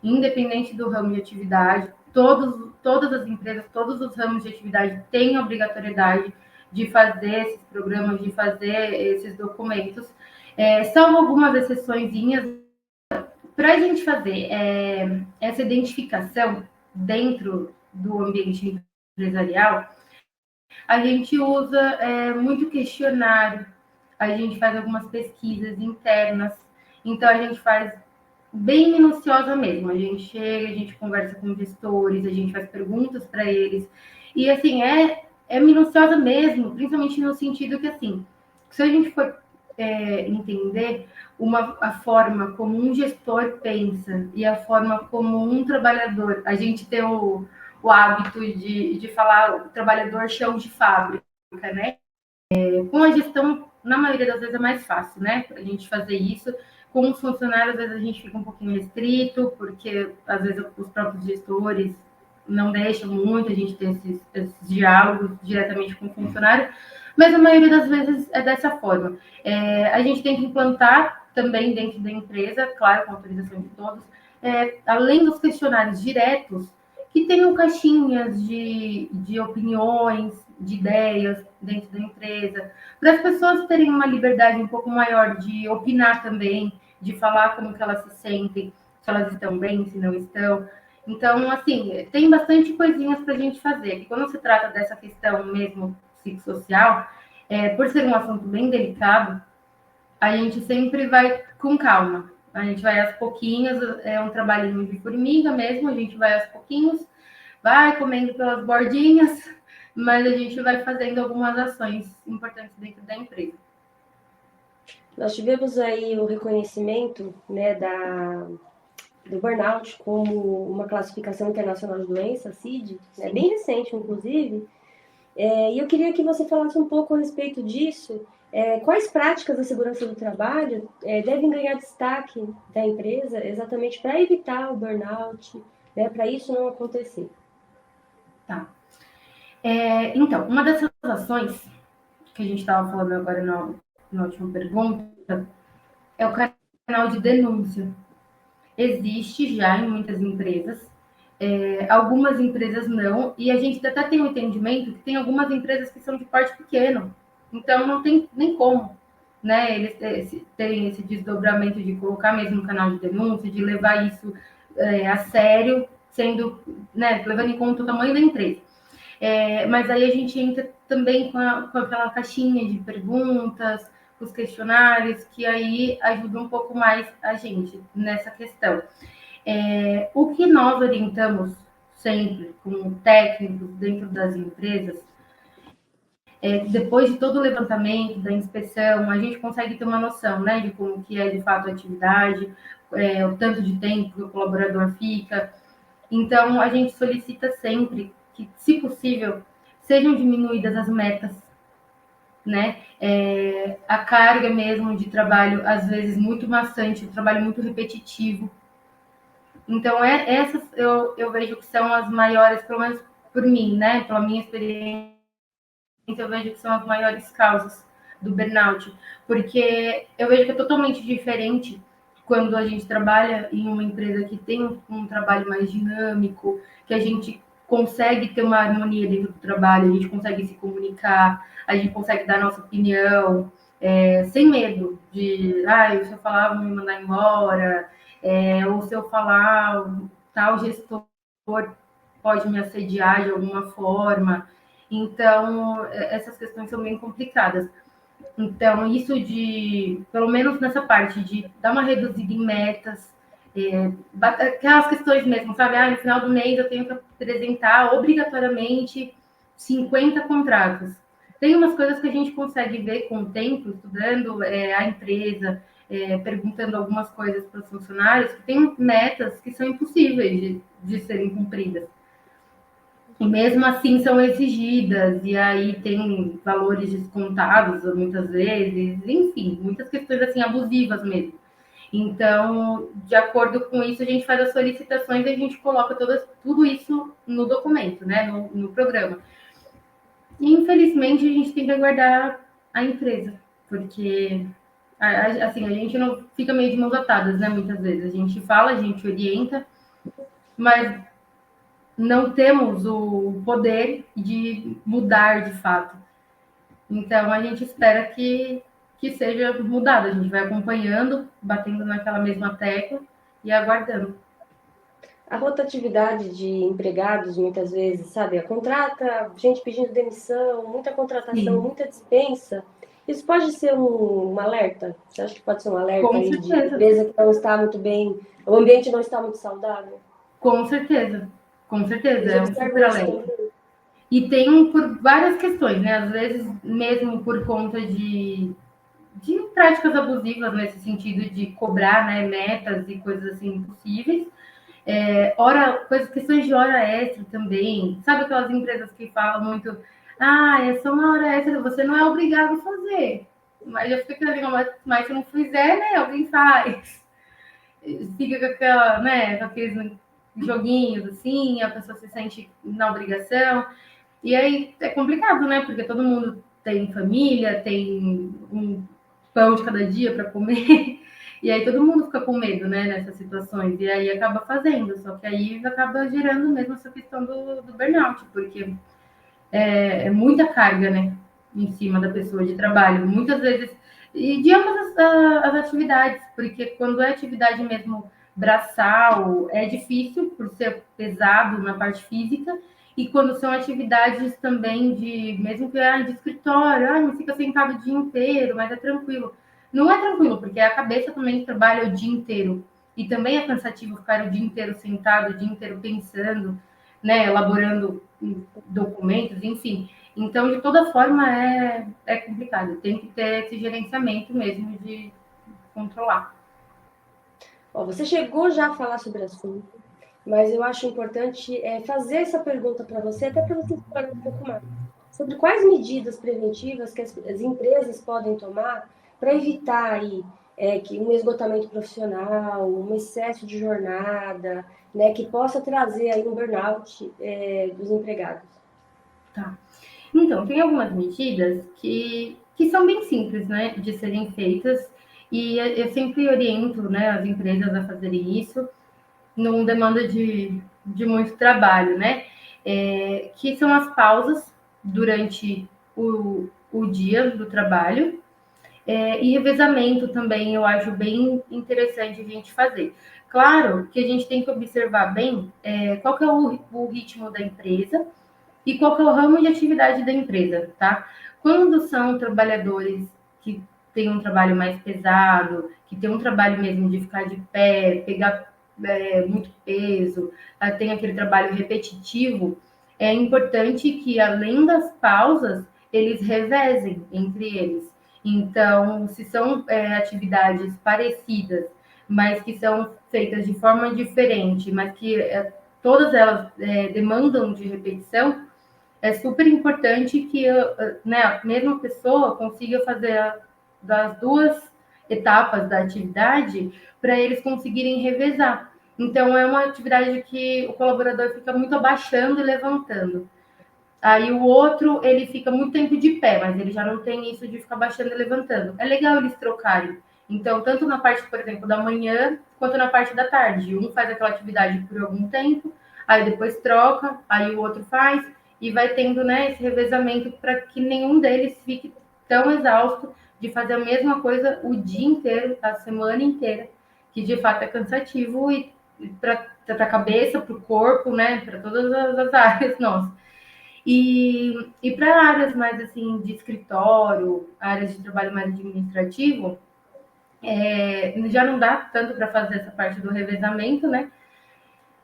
independente do ramo de atividade. Todas as empresas, todos os ramos de atividade têm a obrigatoriedade de fazer esses programas, de fazer esses documentos. São algumas exceçõezinhas. Para a gente fazer essa identificação dentro do ambiente empresarial, a gente usa muito questionário, a gente faz algumas pesquisas internas, então a gente faz bem minuciosa mesmo. A gente chega, a gente conversa com gestores, a gente faz perguntas para eles, e assim, é minuciosa mesmo, principalmente no sentido que, assim, se a gente for entender a forma como um gestor pensa e a forma como um trabalhador, a gente tem o hábito de falar o trabalhador chão de fábrica, né? Com a gestão, na maioria das vezes é mais fácil, né? A gente fazer isso. Com os funcionários, às vezes a gente fica um pouquinho restrito, porque às vezes os próprios gestores não deixam muito a gente ter esses diálogos diretamente com o funcionário, mas a maioria das vezes é dessa forma. A gente tem que implantar também dentro da empresa, claro, com autorização de todos, além dos questionários diretos, que tenham caixinhas de opiniões, de ideias dentro da empresa, para as pessoas terem uma liberdade um pouco maior de opinar também, de falar como que elas se sentem, se elas estão bem, se não estão. Então, assim, tem bastante coisinhas para a gente fazer. E quando se trata dessa questão mesmo psicossocial, por ser um assunto bem delicado, a gente sempre vai com calma. A gente vai aos pouquinhos, é um trabalhinho de formiga mesmo, a gente vai aos pouquinhos, vai comendo pelas bordinhas, mas a gente vai fazendo algumas ações importantes dentro da empresa. Nós tivemos aí o reconhecimento, né, do burnout como uma classificação internacional de doença, CID, né, bem recente, inclusive. E eu queria que você falasse um pouco a respeito disso. Quais práticas da segurança do trabalho devem ganhar destaque da empresa exatamente para evitar o burnout, né, para isso não acontecer? Tá. Então, uma dessas ações que a gente estava falando agora na última pergunta é o canal de denúncia. Existe já em muitas empresas, algumas empresas não, e a gente até tem um entendimento que tem algumas empresas que são de porte pequeno, então não tem nem como, né, eles terem esse desdobramento de colocar mesmo um canal de denúncia, de levar isso a sério, sendo, né, levando em conta o tamanho da empresa. Mas aí a gente entra também com aquela caixinha de perguntas, os questionários, que aí ajudam um pouco mais a gente nessa questão. O que nós orientamos sempre como técnicos dentro das empresas, depois de todo o levantamento, da inspeção, a gente consegue ter uma noção, né, de como que é de fato a atividade, o tanto de tempo que o colaborador fica. Então, a gente solicita sempre que, se possível, sejam diminuídas as metas, né? A carga mesmo de trabalho, às vezes, muito maçante, o trabalho muito repetitivo. Então, essas eu vejo que são as maiores, pelo menos por mim, né? Pela minha experiência, eu vejo que são as maiores causas do burnout, porque eu vejo que é totalmente diferente quando a gente trabalha em uma empresa que tem um trabalho mais dinâmico, que a gente consegue ter uma harmonia dentro do trabalho, a gente consegue se comunicar, a gente consegue dar a nossa opinião, sem medo de, se eu falar, vão me mandar embora, ou se eu falar, tal gestor pode me assediar de alguma forma. Então, essas questões são bem complicadas. Então, isso pelo menos nessa parte de dar uma reduzida em metas, aquelas questões mesmo, sabe? No final do mês eu tenho que apresentar obrigatoriamente 50 contratos. Tem umas coisas que a gente consegue ver com o tempo, estudando a empresa, perguntando algumas coisas para os funcionários, que tem metas que são impossíveis de serem cumpridas. E mesmo assim são exigidas, e aí tem valores descontados muitas vezes, enfim, muitas questões assim abusivas mesmo. Então, de acordo com isso, a gente faz as solicitações e a gente coloca tudo isso no documento, né, no programa. E, infelizmente, a gente tem que aguardar a empresa, porque assim, a gente não fica meio de mãos atadas, né, muitas vezes. A gente fala, a gente orienta, mas não temos o poder de mudar de fato. Então, a gente espera que seja mudado. A gente vai acompanhando, batendo naquela mesma tecla e aguardando. A rotatividade de empregados, muitas vezes, sabe? Contrata gente pedindo demissão, muita contratação, Sim. Muita dispensa. Isso pode ser um alerta? Você acha que pode ser um alerta aí de empresa que não está muito bem, o ambiente não está muito saudável? Com certeza. Com certeza, é um super alerta. E tem por várias questões, né? Às vezes, mesmo por conta de práticas abusivas, nesse sentido de cobrar, né, metas e coisas assim impossíveis. Questões de hora extra também. Sabe aquelas empresas que falam muito, é só uma hora extra, você não é obrigado a fazer. Mas já fica aquela, mas se não fizer, né, alguém faz. Fica com aquela, né, com aqueles joguinhos assim, a pessoa se sente na obrigação. E aí é complicado, né? Porque todo mundo tem família, tem um pão de cada dia para comer. E aí todo mundo fica com medo, né, nessas situações, e aí acaba fazendo, só que aí acaba gerando mesmo essa questão do burnout, porque é muita carga, né, em cima da pessoa de trabalho, muitas vezes, e de ambas as atividades, porque quando é atividade mesmo braçal, é difícil por ser pesado na parte física, e quando são atividades também de, mesmo que de escritório, não fica sentado o dia inteiro, mas é tranquilo. Não é tranquilo, porque a cabeça também trabalha o dia inteiro, e também é cansativo ficar o dia inteiro sentado, o dia inteiro pensando, né, elaborando documentos, enfim. Então, de toda forma, é complicado. Tem que ter esse gerenciamento mesmo de controlar. Você chegou já a falar sobre o assunto, mas eu acho importante fazer essa pergunta para você, até para você explorar um pouco mais. Sobre quais medidas preventivas que as empresas podem tomar para evitar aí, que um esgotamento profissional, um excesso de jornada, né, que possa trazer aí um burnout dos empregados. Tá. Então, tem algumas medidas que são bem simples, né, de serem feitas, e eu sempre oriento, né, as empresas a fazerem isso, não demanda de muito trabalho, né, que são as pausas durante o dia do trabalho, e revezamento também eu acho bem interessante a gente fazer. Claro que a gente tem que observar bem qual que é o ritmo da empresa, e qual que é o ramo de atividade da empresa, tá? Quando são trabalhadores que têm um trabalho mais pesado, que tem um trabalho mesmo de ficar de pé, pegar muito peso, tem aquele trabalho repetitivo, é importante que, além das pausas, eles revezem entre eles. Então, se são atividades parecidas, mas que são feitas de forma diferente, mas que todas elas demandam de repetição, é super importante que né, a mesma pessoa consiga fazer das duas etapas da atividade para eles conseguirem revezar. Então, é uma atividade que o colaborador fica muito abaixando e levantando. Aí o outro, ele fica muito tempo de pé, mas ele já não tem isso de ficar baixando e levantando. É legal eles trocarem. Então, tanto na parte, por exemplo, da manhã, quanto na parte da tarde. Um faz aquela atividade por algum tempo, aí depois troca, aí o outro faz, e vai tendo, né, esse revezamento para que nenhum deles fique tão exausto de fazer a mesma coisa o dia inteiro, a semana inteira, que de fato é cansativo e para a cabeça, para o corpo, né, para todas as áreas nossas. E para áreas mais assim de escritório, áreas de trabalho mais administrativo, já não dá tanto para fazer essa parte do revezamento, né?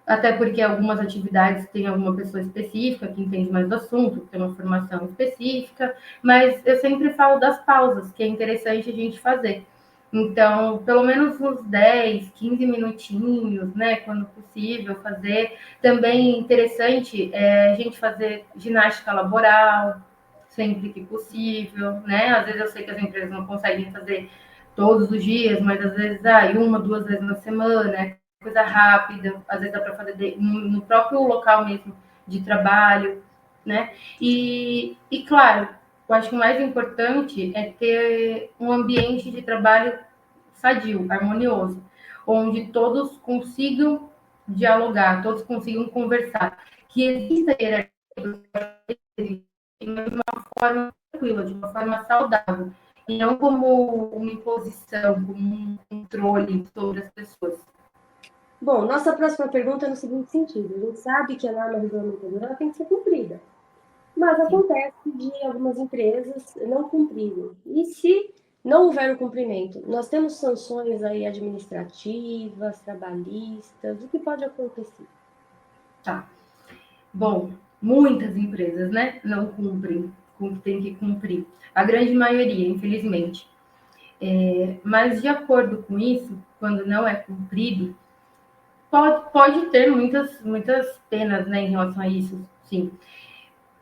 Até porque algumas atividades têm alguma pessoa específica que entende mais do assunto, que tem uma formação específica, mas eu sempre falo das pausas, que é interessante a gente fazer. Então, pelo menos uns 10, 15 minutinhos, né, quando possível, fazer. Também interessante a gente fazer ginástica laboral, sempre que possível, né? Às vezes eu sei que as empresas não conseguem fazer todos os dias, mas às vezes, uma, duas vezes na semana, coisa rápida, às vezes dá para fazer no próprio local mesmo de trabalho, né? E claro, eu acho que o mais importante é ter um ambiente de trabalho sadio, harmonioso, onde todos consigam dialogar, todos consigam conversar, que exista hierarquia de uma forma tranquila, de uma forma saudável, e não como uma imposição, como um controle sobre as pessoas. Bom, nossa próxima pergunta é no seguinte sentido. A gente sabe que a norma regulamentadora tem que ser cumprida, mas acontece de algumas empresas não cumprirem. E se não houver o cumprimento, nós temos sanções aí administrativas, trabalhistas, o que pode acontecer? Tá. Bom, muitas empresas, né, não cumprem com o que tem que cumprir. A grande maioria, infelizmente. Mas, de acordo com isso, quando não é cumprido, pode ter muitas penas, né, em relação a isso, sim.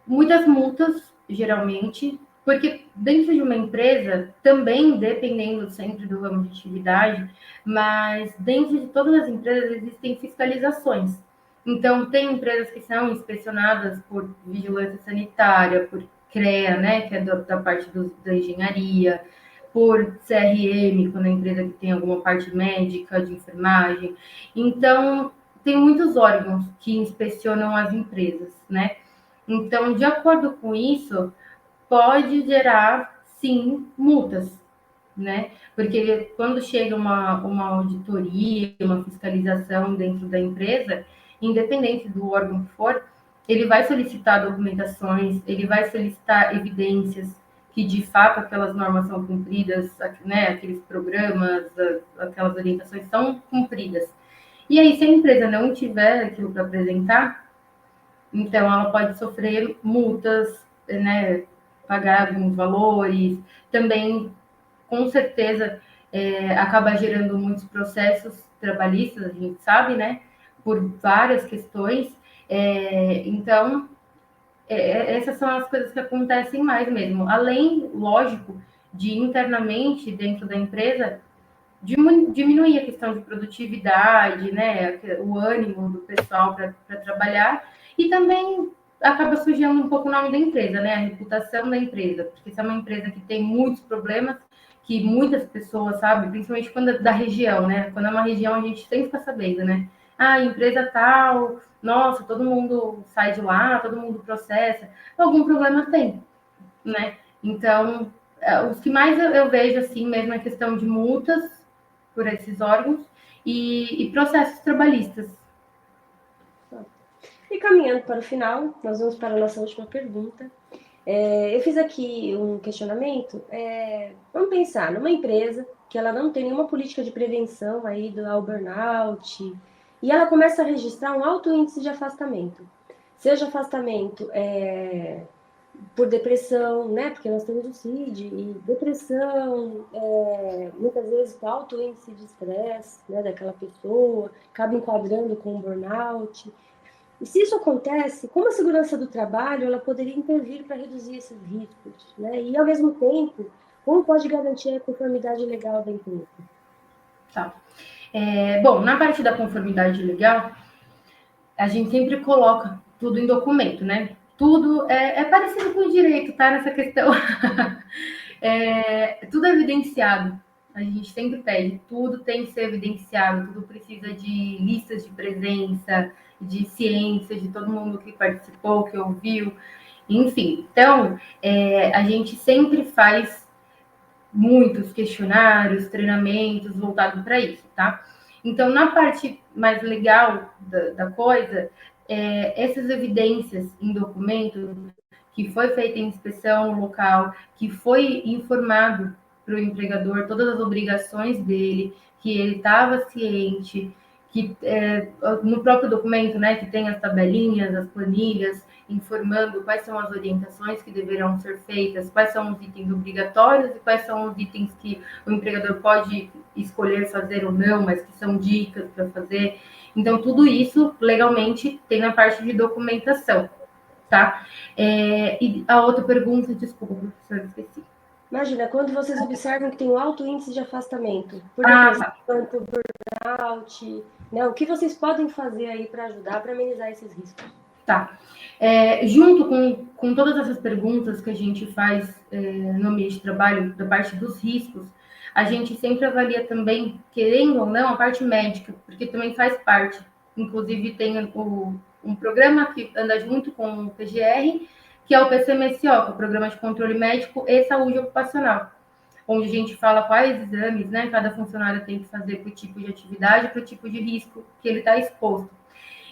Muitas multas, geralmente, porque dentro de uma empresa, também dependendo sempre do ramo de atividade, mas dentro de todas as empresas existem fiscalizações. Então, tem empresas que são inspecionadas por vigilância sanitária, por CREA, né, que é da parte da engenharia, por CRM, quando a empresa tem alguma parte médica, de enfermagem. Então, tem muitos órgãos que inspecionam as empresas, né? Então, de acordo com isso, pode gerar, sim, multas, né? Porque quando chega uma auditoria, uma fiscalização dentro da empresa, independente do órgão que for, ele vai solicitar documentações, ele vai solicitar evidências que de fato aquelas normas são cumpridas, né? Aqueles programas, aquelas orientações são cumpridas. E aí, se a empresa não tiver aquilo para apresentar, então ela pode sofrer multas, né? Pagar alguns valores, também com certeza acaba gerando muitos processos trabalhistas, a gente sabe, né? Por várias questões. Então, essas são as coisas que acontecem mais mesmo. Além, lógico, de internamente dentro da empresa diminuir a questão de produtividade, né? O ânimo do pessoal para trabalhar e também acaba sujando um pouco o nome da empresa, né? A reputação da empresa, porque se é uma empresa que tem muitos problemas, que muitas pessoas sabem, principalmente quando é da região, né? Quando é uma região, a gente sempre fica sabendo, né? Ah, empresa tal, nossa, todo mundo sai de lá, todo mundo processa. Algum problema tem, né? Então, os que mais eu vejo, assim, mesmo é questão de multas por esses órgãos e processos trabalhistas. E caminhando para o final, nós vamos para a nossa última pergunta. Eu fiz aqui um questionamento. Vamos pensar numa empresa que ela não tem nenhuma política de prevenção aí ao burnout e ela começa a registrar um alto índice de afastamento. Seja afastamento por depressão, né? Porque nós temos o CID e depressão, muitas vezes com alto índice de estresse, né, daquela pessoa, acaba enquadrando com um burnout. E se isso acontece, como a segurança do trabalho, ela poderia intervir para reduzir esses riscos, né? E, ao mesmo tempo, como pode garantir a conformidade legal da empresa? Tá. Bom, na parte da conformidade legal, a gente sempre coloca tudo em documento, né? Tudo é parecido com o direito, tá? Nessa questão. Tudo é evidenciado. A gente sempre pede, tudo tem que ser evidenciado, tudo precisa de listas de presença, de ciência, de todo mundo que participou, que ouviu, enfim. Então, a gente sempre faz muitos questionários, treinamentos voltados para isso, tá? Então, na parte mais legal da coisa, essas evidências em documento, que foi feita em inspeção local, que foi informado para o empregador todas as obrigações dele, que ele estava ciente, que no próprio documento, né, que tem as tabelinhas, as planilhas, informando quais são as orientações que deverão ser feitas, quais são os itens obrigatórios e quais são os itens que o empregador pode escolher fazer ou não, mas que são dicas para fazer. Então, tudo isso, legalmente, tem na parte de documentação, tá? E a outra pergunta, desculpa, professora, esqueci. Imagina, quando vocês observam que tem um alto índice de afastamento, por depressão, por burnout, né? O que vocês podem fazer aí para ajudar, para amenizar esses riscos? Tá. Junto com todas essas perguntas que a gente faz no ambiente de trabalho, da parte dos riscos, a gente sempre avalia também, querendo ou não, a parte médica, porque também faz parte. Inclusive, tem um programa que anda junto com o PGR, que é o PCMSO, que é o Programa de Controle Médico e Saúde Ocupacional, onde a gente fala quais exames, né, cada funcionário tem que fazer para o tipo de atividade, para o tipo de risco que ele está exposto.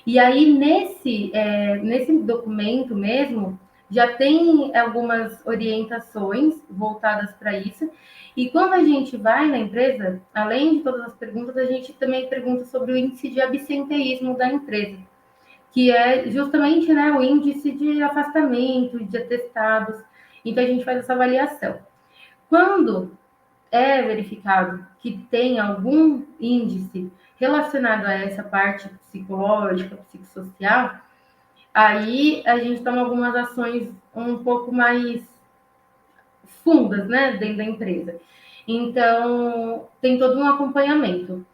E aí, nesse documento mesmo, já tem algumas orientações voltadas para isso. E quando a gente vai na empresa, além de todas as perguntas, a gente também pergunta sobre o índice de absenteísmo da empresa, que é justamente, né, o índice de afastamento, de atestados. Então, a gente faz essa avaliação. Quando é verificado que tem algum índice relacionado a essa parte psicológica, psicossocial, aí a gente toma algumas ações um pouco mais fundas, né, dentro da empresa. Então, tem todo um acompanhamento.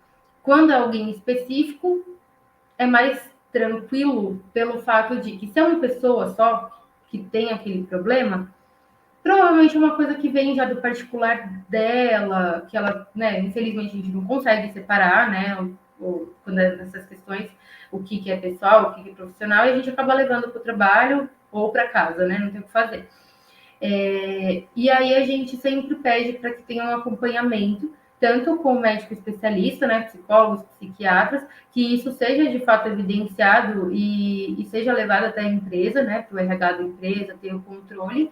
Quando é alguém específico, é mais tranquilo pelo fato de que se é uma pessoa só que tem aquele problema, Provavelmente é uma coisa que vem já do particular dela, que ela, né, infelizmente a gente não consegue separar, né, ou quando é essas questões, o que é pessoal, o que é profissional, e a gente acaba levando para o trabalho ou para casa, né, não tem o que fazer. E aí a gente sempre pede para que tenha um acompanhamento, tanto com o médico especialista, né, psicólogos, psiquiatras, que isso seja de fato evidenciado e seja levado até a empresa, né, para o RH da empresa ter o controle,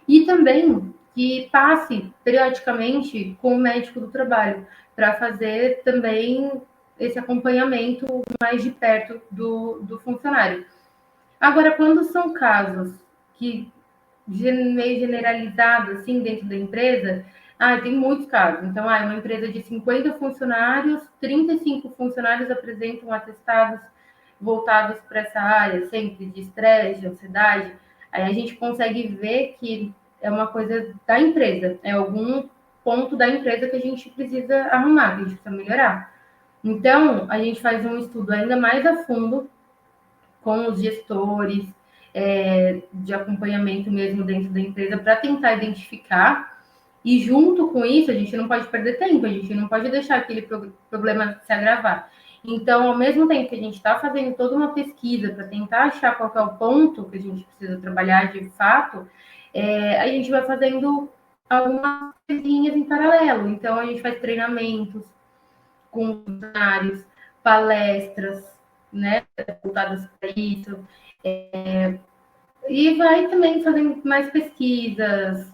e também que passe periodicamente com o médico do trabalho, para fazer também esse acompanhamento mais de perto do funcionário. Agora, quando são casos que meio generalizado assim dentro da empresa, tem muitos casos. Então, uma empresa de 50 funcionários, 35 funcionários apresentam atestados voltados para essa área, sempre de estresse, de ansiedade. Aí a gente consegue ver que é uma coisa da empresa, é algum ponto da empresa que a gente precisa arrumar, que a gente precisa melhorar. Então, a gente faz um estudo ainda mais a fundo com os gestores, de acompanhamento mesmo dentro da empresa, para tentar identificar. E junto com isso, a gente não pode perder tempo, a gente não pode deixar aquele problema se agravar. Então, ao mesmo tempo que a gente está fazendo toda uma pesquisa para tentar achar qual é o ponto que a gente precisa trabalhar de fato, a gente vai fazendo algumas coisinhas em paralelo. Então, a gente faz treinamentos com funcionários, palestras, né, voltadas para isso, e vai também fazendo mais pesquisas,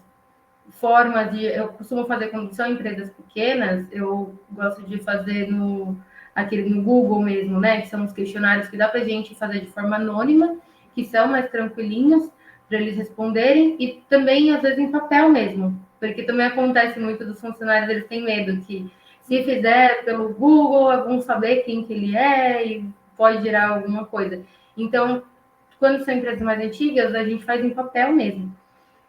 formas de... Eu costumo fazer quando são empresas pequenas, eu gosto de fazer no Google mesmo, né? Que são os questionários que dá para a gente fazer de forma anônima, que são mais tranquilinhos para eles responderem, e também, às vezes, em papel mesmo, porque também acontece muito dos funcionários, eles têm medo que, se fizer pelo Google, vão saber quem que ele é e pode gerar alguma coisa. Então, quando são empresas mais antigas, a gente faz em papel mesmo.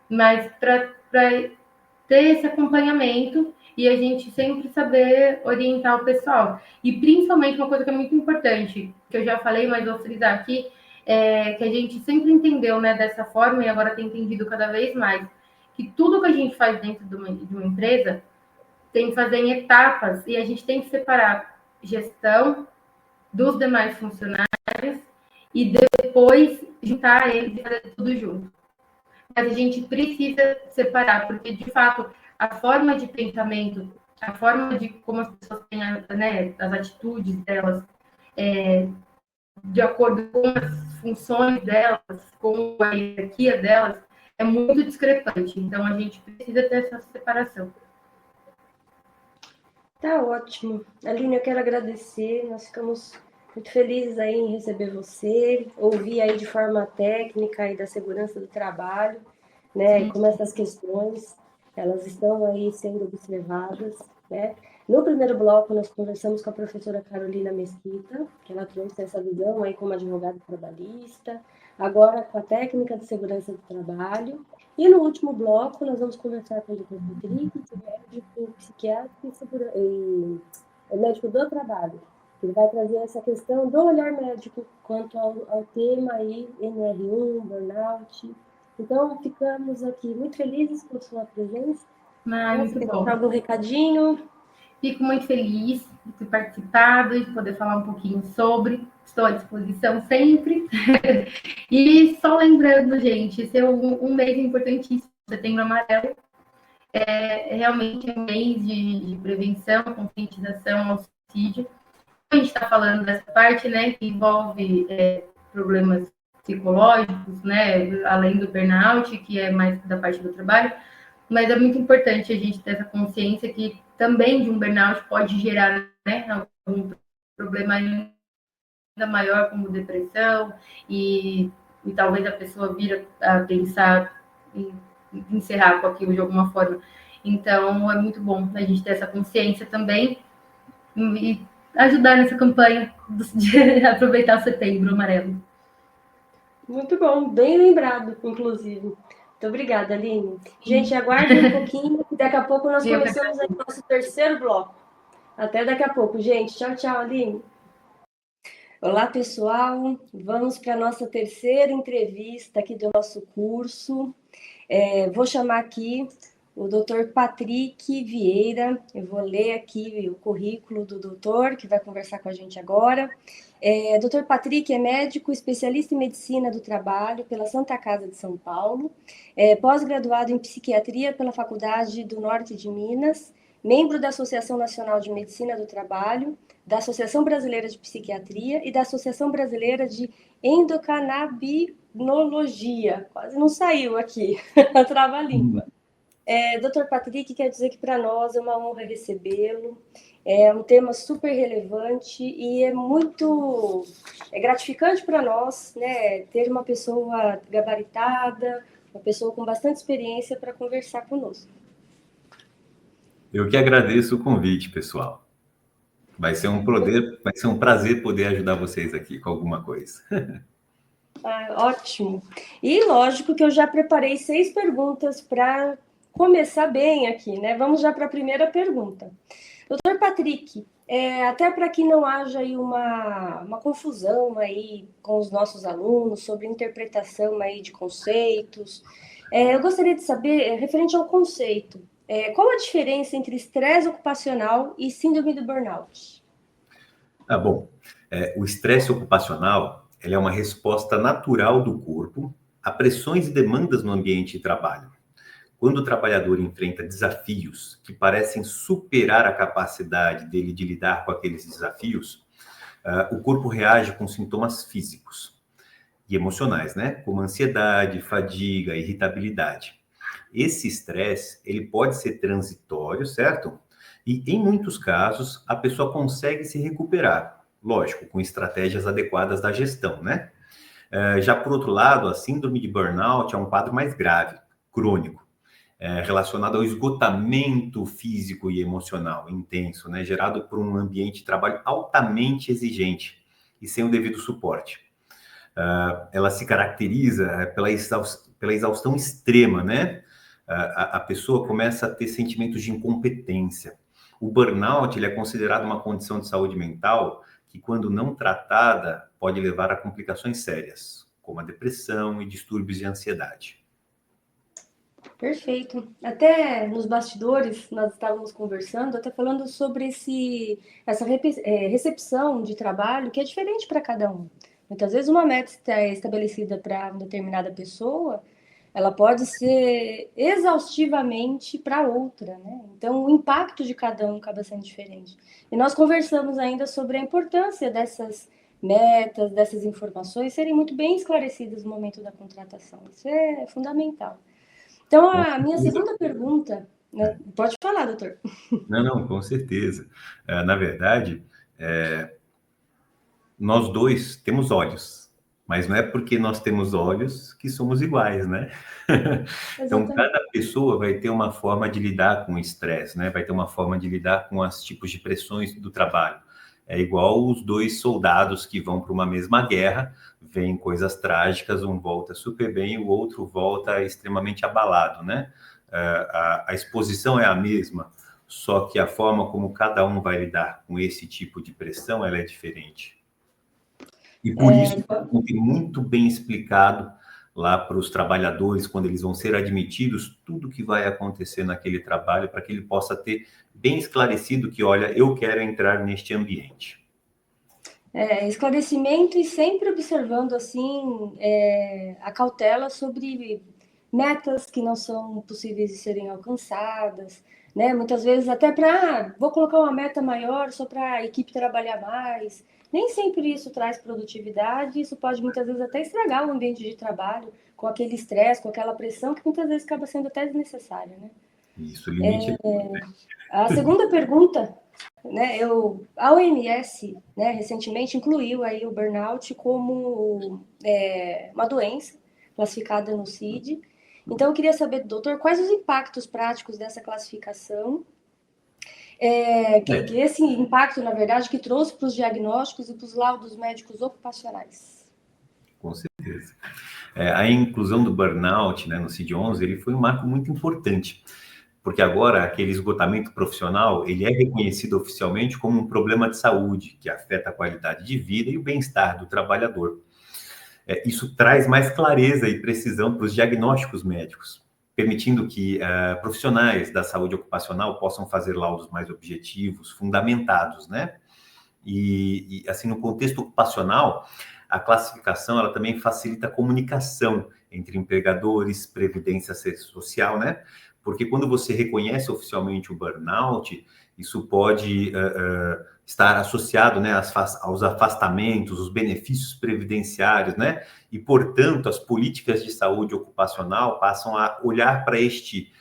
Mas para ter esse acompanhamento e a gente sempre saber orientar o pessoal. E principalmente uma coisa que é muito importante, que eu já falei, mas vou frisar aqui, que a gente sempre entendeu, né, dessa forma e agora tem entendido cada vez mais, que tudo que a gente faz dentro de uma empresa tem que fazer em etapas e a gente tem que separar gestão dos demais funcionários e depois juntar eles e fazer tudo junto. Mas a gente precisa separar, porque, de fato, a forma de pensamento, a forma de como as pessoas têm, né, as atitudes delas, de acordo com as funções delas, com a hierarquia delas, é muito discrepante. Então, a gente precisa ter essa separação. Tá ótimo. Aline, eu quero agradecer. Nós ficamos muito felizes aí em receber você, ouvir aí de forma técnica aí da segurança do trabalho, né? Como essas questões, elas estão aí sendo observadas, né? No primeiro bloco, nós conversamos com a professora Carolina Mesquita, que ela trouxe essa visão aí como advogada trabalhista, agora com a técnica de segurança do trabalho. E no último bloco, nós vamos conversar com o Dr. Rodrigo, que é médico, psiquiatra e médico do trabalho. Ele vai trazer essa questão do olhar médico quanto ao tema aí, NR1, burnout. Então, ficamos aqui muito felizes com a sua presença. Muito bom. Algum recadinho? Fico muito feliz de ter participado e de poder falar um pouquinho sobre. Estou à disposição sempre. E só lembrando, gente, esse é um mês importantíssimo, Setembro Amarelo. É realmente um mês de prevenção, conscientização ao suicídio. A gente está falando dessa parte, né, que envolve problemas psicológicos, né, além do burnout, que é mais da parte do trabalho, mas é muito importante a gente ter essa consciência que também de um burnout pode gerar, né, algum problema ainda maior, como depressão, e talvez a pessoa vira a pensar em encerrar com aquilo de alguma forma. Então, é muito bom a gente ter essa consciência também e ajudar nessa campanha de aproveitar o Setembro Amarelo. Muito bom, bem lembrado, inclusive. Muito obrigada, Aline. Gente, aguardem um pouquinho, daqui a pouco nós começamos aí o nosso terceiro bloco. Até daqui a pouco, gente. Tchau, tchau, Aline. Olá, pessoal. Vamos para a nossa terceira entrevista aqui do nosso curso. Vou chamar aqui o doutor Patrick Vieira. Eu vou ler aqui o currículo do doutor, que vai conversar com a gente agora. Dr. Patrick é médico, especialista em medicina do trabalho pela Santa Casa de São Paulo, pós-graduado em psiquiatria pela Faculdade do Norte de Minas, membro da Associação Nacional de Medicina do Trabalho, da Associação Brasileira de Psiquiatria e da Associação Brasileira de Endocannabinologia. Quase não saiu aqui, a trava-língua. Dr. Patrick, quer dizer que para nós é uma honra recebê-lo. É um tema super relevante e é muito gratificante para nós, né, ter uma pessoa gabaritada, uma pessoa com bastante experiência para conversar conosco. Eu que agradeço o convite, pessoal. Vai ser um prazer poder ajudar vocês aqui com alguma coisa. Ótimo. E lógico que eu já preparei 6 perguntas para começar bem aqui, né? Vamos já para a primeira pergunta. Doutor Patrick, até para que não haja aí uma confusão aí com os nossos alunos sobre interpretação aí de conceitos, eu gostaria de saber, referente ao conceito, qual a diferença entre estresse ocupacional e síndrome do burnout? Bom, o estresse ocupacional ele é uma resposta natural do corpo a pressões e demandas no ambiente de trabalho. Quando o trabalhador enfrenta desafios que parecem superar a capacidade dele de lidar com aqueles desafios, o corpo reage com sintomas físicos e emocionais, né? Como ansiedade, fadiga, irritabilidade. Esse estresse, ele pode ser transitório, certo? E, em muitos casos, a pessoa consegue se recuperar, lógico, com estratégias adequadas da gestão, né? Já por outro lado, a síndrome de burnout é um quadro mais grave, crônico, relacionado ao esgotamento físico e emocional intenso, né, gerado por um ambiente de trabalho altamente exigente e sem o devido suporte. Ela se caracteriza pela exaustão extrema, né? A pessoa começa a ter sentimentos de incompetência. O burnout ele é considerado uma condição de saúde mental que, quando não tratada, pode levar a complicações sérias, como a depressão e distúrbios de ansiedade. Perfeito. Até nos bastidores, nós estávamos conversando, até falando sobre essa recepção de trabalho que é diferente para cada um. Muitas vezes uma meta estabelecida para uma determinada pessoa, ela pode ser exaustivamente para outra, né? Então, o impacto de cada um acaba sendo diferente. E nós conversamos ainda sobre a importância dessas metas, dessas informações serem muito bem esclarecidas no momento da contratação. Isso é fundamental. Então, a minha segunda pergunta, né? Pode falar, doutor. Não, com certeza. Na verdade, nós dois temos olhos, mas não é porque nós temos olhos que somos iguais, né? Então, cada pessoa vai ter uma forma de lidar com o estresse, né? Vai ter uma forma de lidar com os tipos de pressões do trabalho. É igual os 2 soldados que vão para uma mesma guerra, vêm coisas trágicas, um volta super bem, o outro volta extremamente abalado, né? A exposição é a mesma, só que a forma como cada um vai lidar com esse tipo de pressão, ela é diferente. E por isso, é muito bem explicado lá para os trabalhadores, quando eles vão ser admitidos, tudo que vai acontecer naquele trabalho, para que ele possa ter bem esclarecido que, olha, eu quero entrar neste ambiente. Esclarecimento e sempre observando, assim, a cautela sobre metas que não são possíveis de serem alcançadas, né? Muitas vezes até vou colocar uma meta maior só para a equipe trabalhar mais. Nem sempre isso traz produtividade, isso pode muitas vezes até estragar o ambiente de trabalho, com aquele estresse, com aquela pressão, que muitas vezes acaba sendo até desnecessária, né? Isso, limite. A segunda pergunta, né, a OMS, né, recentemente incluiu aí o burnout como uma doença classificada no CID. Então, eu queria saber, doutor, quais os impactos práticos dessa classificação, que esse impacto, na verdade, que trouxe para os diagnósticos e para os laudos médicos ocupacionais. Com certeza. A inclusão do burnout, né, no CID-11, ele foi um marco muito importante, porque agora aquele esgotamento profissional, ele é reconhecido oficialmente como um problema de saúde, que afeta a qualidade de vida e o bem-estar do trabalhador. Isso traz mais clareza e precisão para os diagnósticos médicos. permitindo que profissionais da saúde ocupacional possam fazer laudos mais objetivos, fundamentados, né? E assim, no contexto ocupacional, a classificação, ela também facilita a comunicação entre empregadores, previdência social, né? Porque quando você reconhece oficialmente o burnout, isso pode estar associado, né, aos afastamentos, os benefícios previdenciários, né? E, portanto, as políticas de saúde ocupacional passam a olhar para este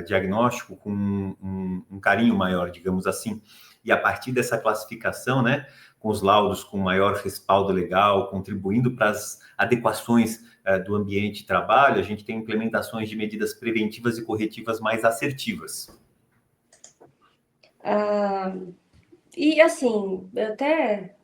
diagnóstico com um carinho maior, digamos assim. E a partir dessa classificação, né, com os laudos com maior respaldo legal, contribuindo para as adequações do ambiente de trabalho, a gente tem implementações de medidas preventivas e corretivas mais assertivas. E assim, até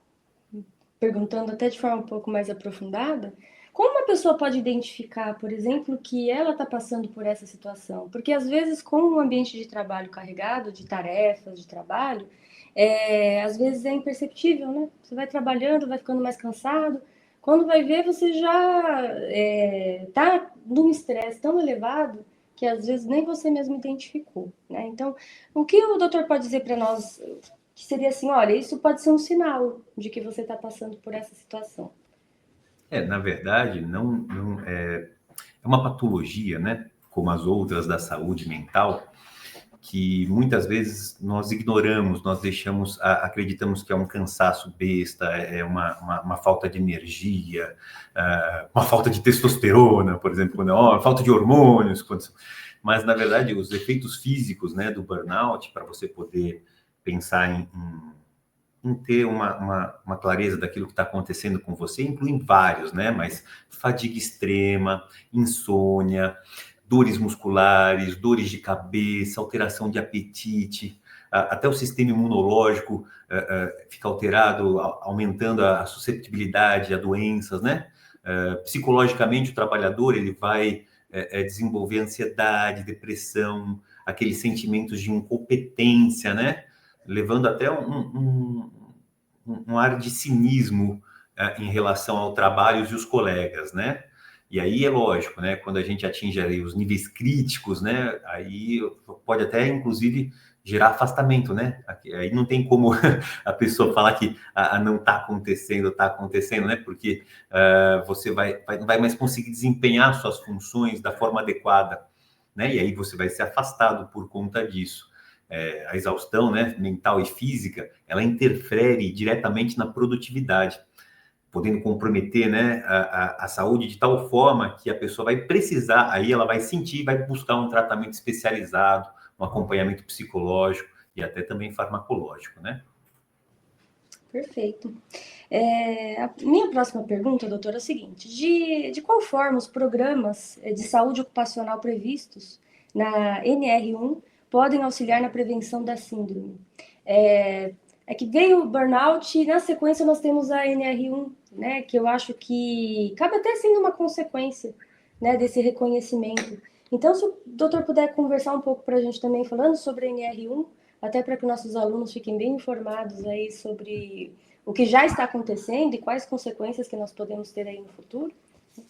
perguntando até de forma um pouco mais aprofundada, como uma pessoa pode identificar, por exemplo, que ela está passando por essa situação? Porque às vezes, com um ambiente de trabalho carregado, de tarefas, de trabalho, às vezes é imperceptível, né? Você vai trabalhando, vai ficando mais cansado. Quando vai ver, você já está num estresse tão elevado que às vezes nem você mesmo identificou, né? Então, o que o doutor pode dizer para nós que seria assim, olha, isso pode ser um sinal de que você está passando por essa situação? Na verdade, não é uma patologia, né? Como as outras da saúde mental, que muitas vezes nós ignoramos, nós deixamos, acreditamos que é um cansaço besta, é uma falta de energia, uma falta de testosterona, por exemplo, quando falta de hormônios, mas na verdade os efeitos físicos, né, do burnout, para você poder pensar em ter uma clareza daquilo que está acontecendo com você, incluem vários, né, mas fadiga extrema, insônia, dores musculares, dores de cabeça, alteração de apetite, até o sistema imunológico fica alterado, aumentando a susceptibilidade a doenças, né? Psicologicamente, o trabalhador ele vai desenvolver ansiedade, depressão, aqueles sentimentos de incompetência, né? Levando até um ar de cinismo em relação ao trabalho e os colegas, né? E aí é lógico, né? Quando a gente atinge ali os níveis críticos, né? Aí pode até, inclusive, gerar afastamento, né? Aí não tem como a pessoa falar que não está acontecendo, né? Porque você não vai mais conseguir desempenhar suas funções da forma adequada, né? E aí você vai ser afastado por conta disso. A exaustão, né, mental e física, ela interfere diretamente na produtividade, podendo comprometer, né, a saúde de tal forma que a pessoa vai precisar, aí ela vai sentir, vai buscar um tratamento especializado, um acompanhamento psicológico e até também farmacológico, né? Perfeito. A minha próxima pergunta, doutora, é a seguinte: de qual forma os programas de saúde ocupacional previstos na NR1 podem auxiliar na prevenção da síndrome? Que veio o burnout e na sequência nós temos a NR1, né, que eu acho que acaba até sendo uma consequência, né, desse reconhecimento. Então, se o doutor puder conversar um pouco para a gente também, falando sobre a NR1, até para que nossos alunos fiquem bem informados aí sobre o que já está acontecendo e quais consequências que nós podemos ter aí no futuro,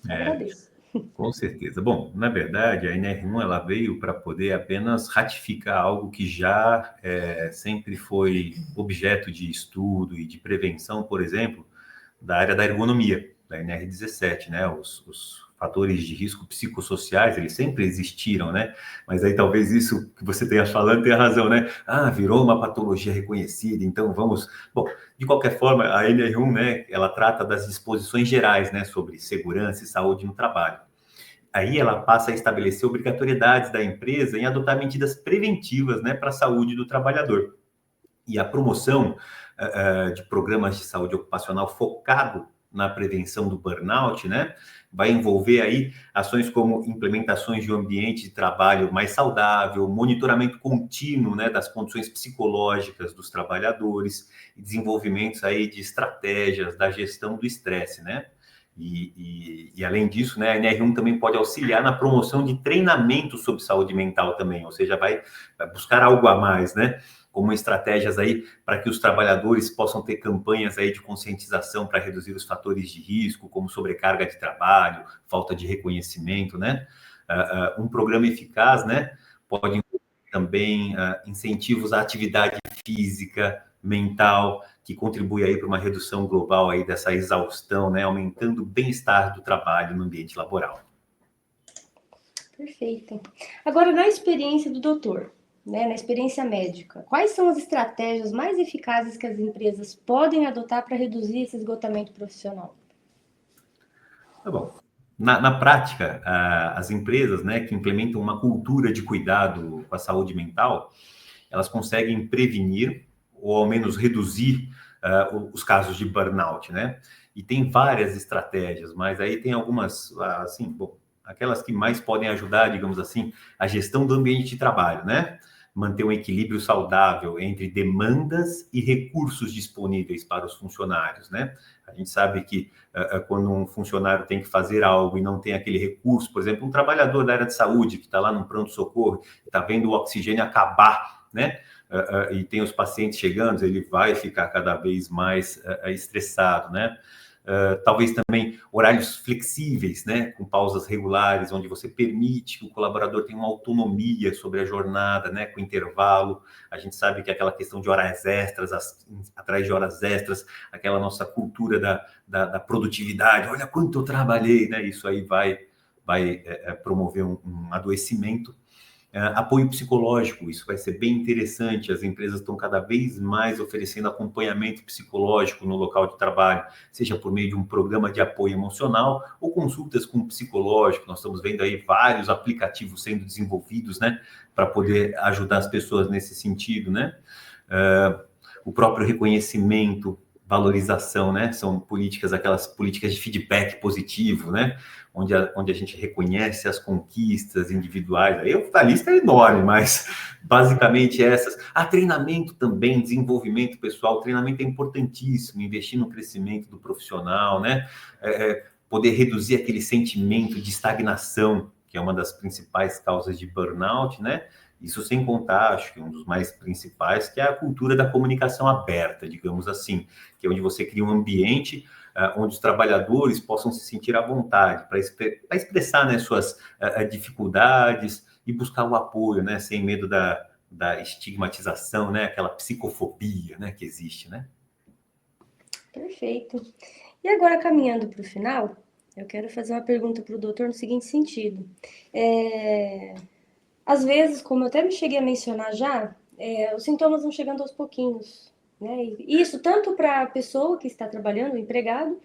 agradeço. Com certeza. Bom, na verdade, a NR1 ela veio para poder apenas ratificar algo que já sempre foi objeto de estudo e de prevenção, por exemplo, da área da ergonomia, da NR17, né? Os fatores de risco psicossociais, eles sempre existiram, né? Mas aí talvez isso que você tenha falando tenha razão, né? Virou uma patologia reconhecida, então vamos... Bom, de qualquer forma, a NR1, né, ela trata das disposições gerais, né, sobre segurança e saúde no trabalho. Aí ela passa a estabelecer obrigatoriedades da empresa em adotar medidas preventivas, né, para a saúde do trabalhador. E a promoção de programas de saúde ocupacional focado na prevenção do burnout, né, vai envolver aí ações como implementações de um ambiente de trabalho mais saudável, monitoramento contínuo, né, das condições psicológicas dos trabalhadores e desenvolvimentos aí de estratégias da gestão do estresse, né? E além disso, né, a NR1 também pode auxiliar na promoção de treinamento sobre saúde mental também, ou seja, vai buscar algo a mais, né? Como estratégias aí para que os trabalhadores possam ter campanhas aí de conscientização para reduzir os fatores de risco, como sobrecarga de trabalho, falta de reconhecimento, né? Um programa eficaz, né, pode incluir também incentivos à atividade física, mental, que contribui aí para uma redução global aí dessa exaustão, né, aumentando o bem-estar do trabalho no ambiente laboral. Perfeito. Agora, na experiência do doutor, né, na experiência médica, quais são as estratégias mais eficazes que as empresas podem adotar para reduzir esse esgotamento profissional? Tá bom. Na prática, as empresas, né, que implementam uma cultura de cuidado com a saúde mental, elas conseguem prevenir ou ao menos reduzir os casos de burnout, né? E tem várias estratégias, mas aí tem algumas, assim, bom, aquelas que mais podem ajudar, digamos assim, a gestão do ambiente de trabalho, né? Manter um equilíbrio saudável entre demandas e recursos disponíveis para os funcionários, né? A gente sabe que quando um funcionário tem que fazer algo e não tem aquele recurso, por exemplo, um trabalhador da área de saúde que está lá no pronto-socorro, está vendo o oxigênio acabar, né? E tem os pacientes chegando, ele vai ficar cada vez mais estressado, né? Talvez também horários flexíveis, né, com pausas regulares, onde você permite que o colaborador tenha uma autonomia sobre a jornada, né, com intervalo. A gente sabe que aquela questão de horas extras, atrás de horas extras, aquela nossa cultura da produtividade, olha quanto eu trabalhei, né, isso aí vai promover um adoecimento. Apoio psicológico, isso vai ser bem interessante. As empresas estão cada vez mais oferecendo acompanhamento psicológico no local de trabalho, seja por meio de um programa de apoio emocional ou consultas com psicológico. Nós estamos vendo aí vários aplicativos sendo desenvolvidos, né, para poder ajudar as pessoas nesse sentido, né? O próprio reconhecimento, valorização, né? São políticas, aquelas políticas de feedback positivo, né? Onde a gente reconhece as conquistas individuais. Aí a lista é enorme, mas basicamente essas. Treinamento também, desenvolvimento pessoal. Treinamento é importantíssimo, investir no crescimento do profissional, né? Poder reduzir aquele sentimento de estagnação, que é uma das principais causas de burnout, né? Isso sem contar, acho que um dos mais principais, que é a cultura da comunicação aberta, digamos assim, que é onde você cria um ambiente onde os trabalhadores possam se sentir à vontade para expressar, né, suas dificuldades e buscar o apoio, né, sem medo da estigmatização, né, aquela psicofobia, né, que existe, né? Perfeito. E agora, caminhando para o final, eu quero fazer uma pergunta para o doutor no seguinte sentido. Às vezes, como eu até me cheguei a mencionar já, os sintomas vão chegando aos pouquinhos, né? E isso tanto para a pessoa que está trabalhando, o empregado,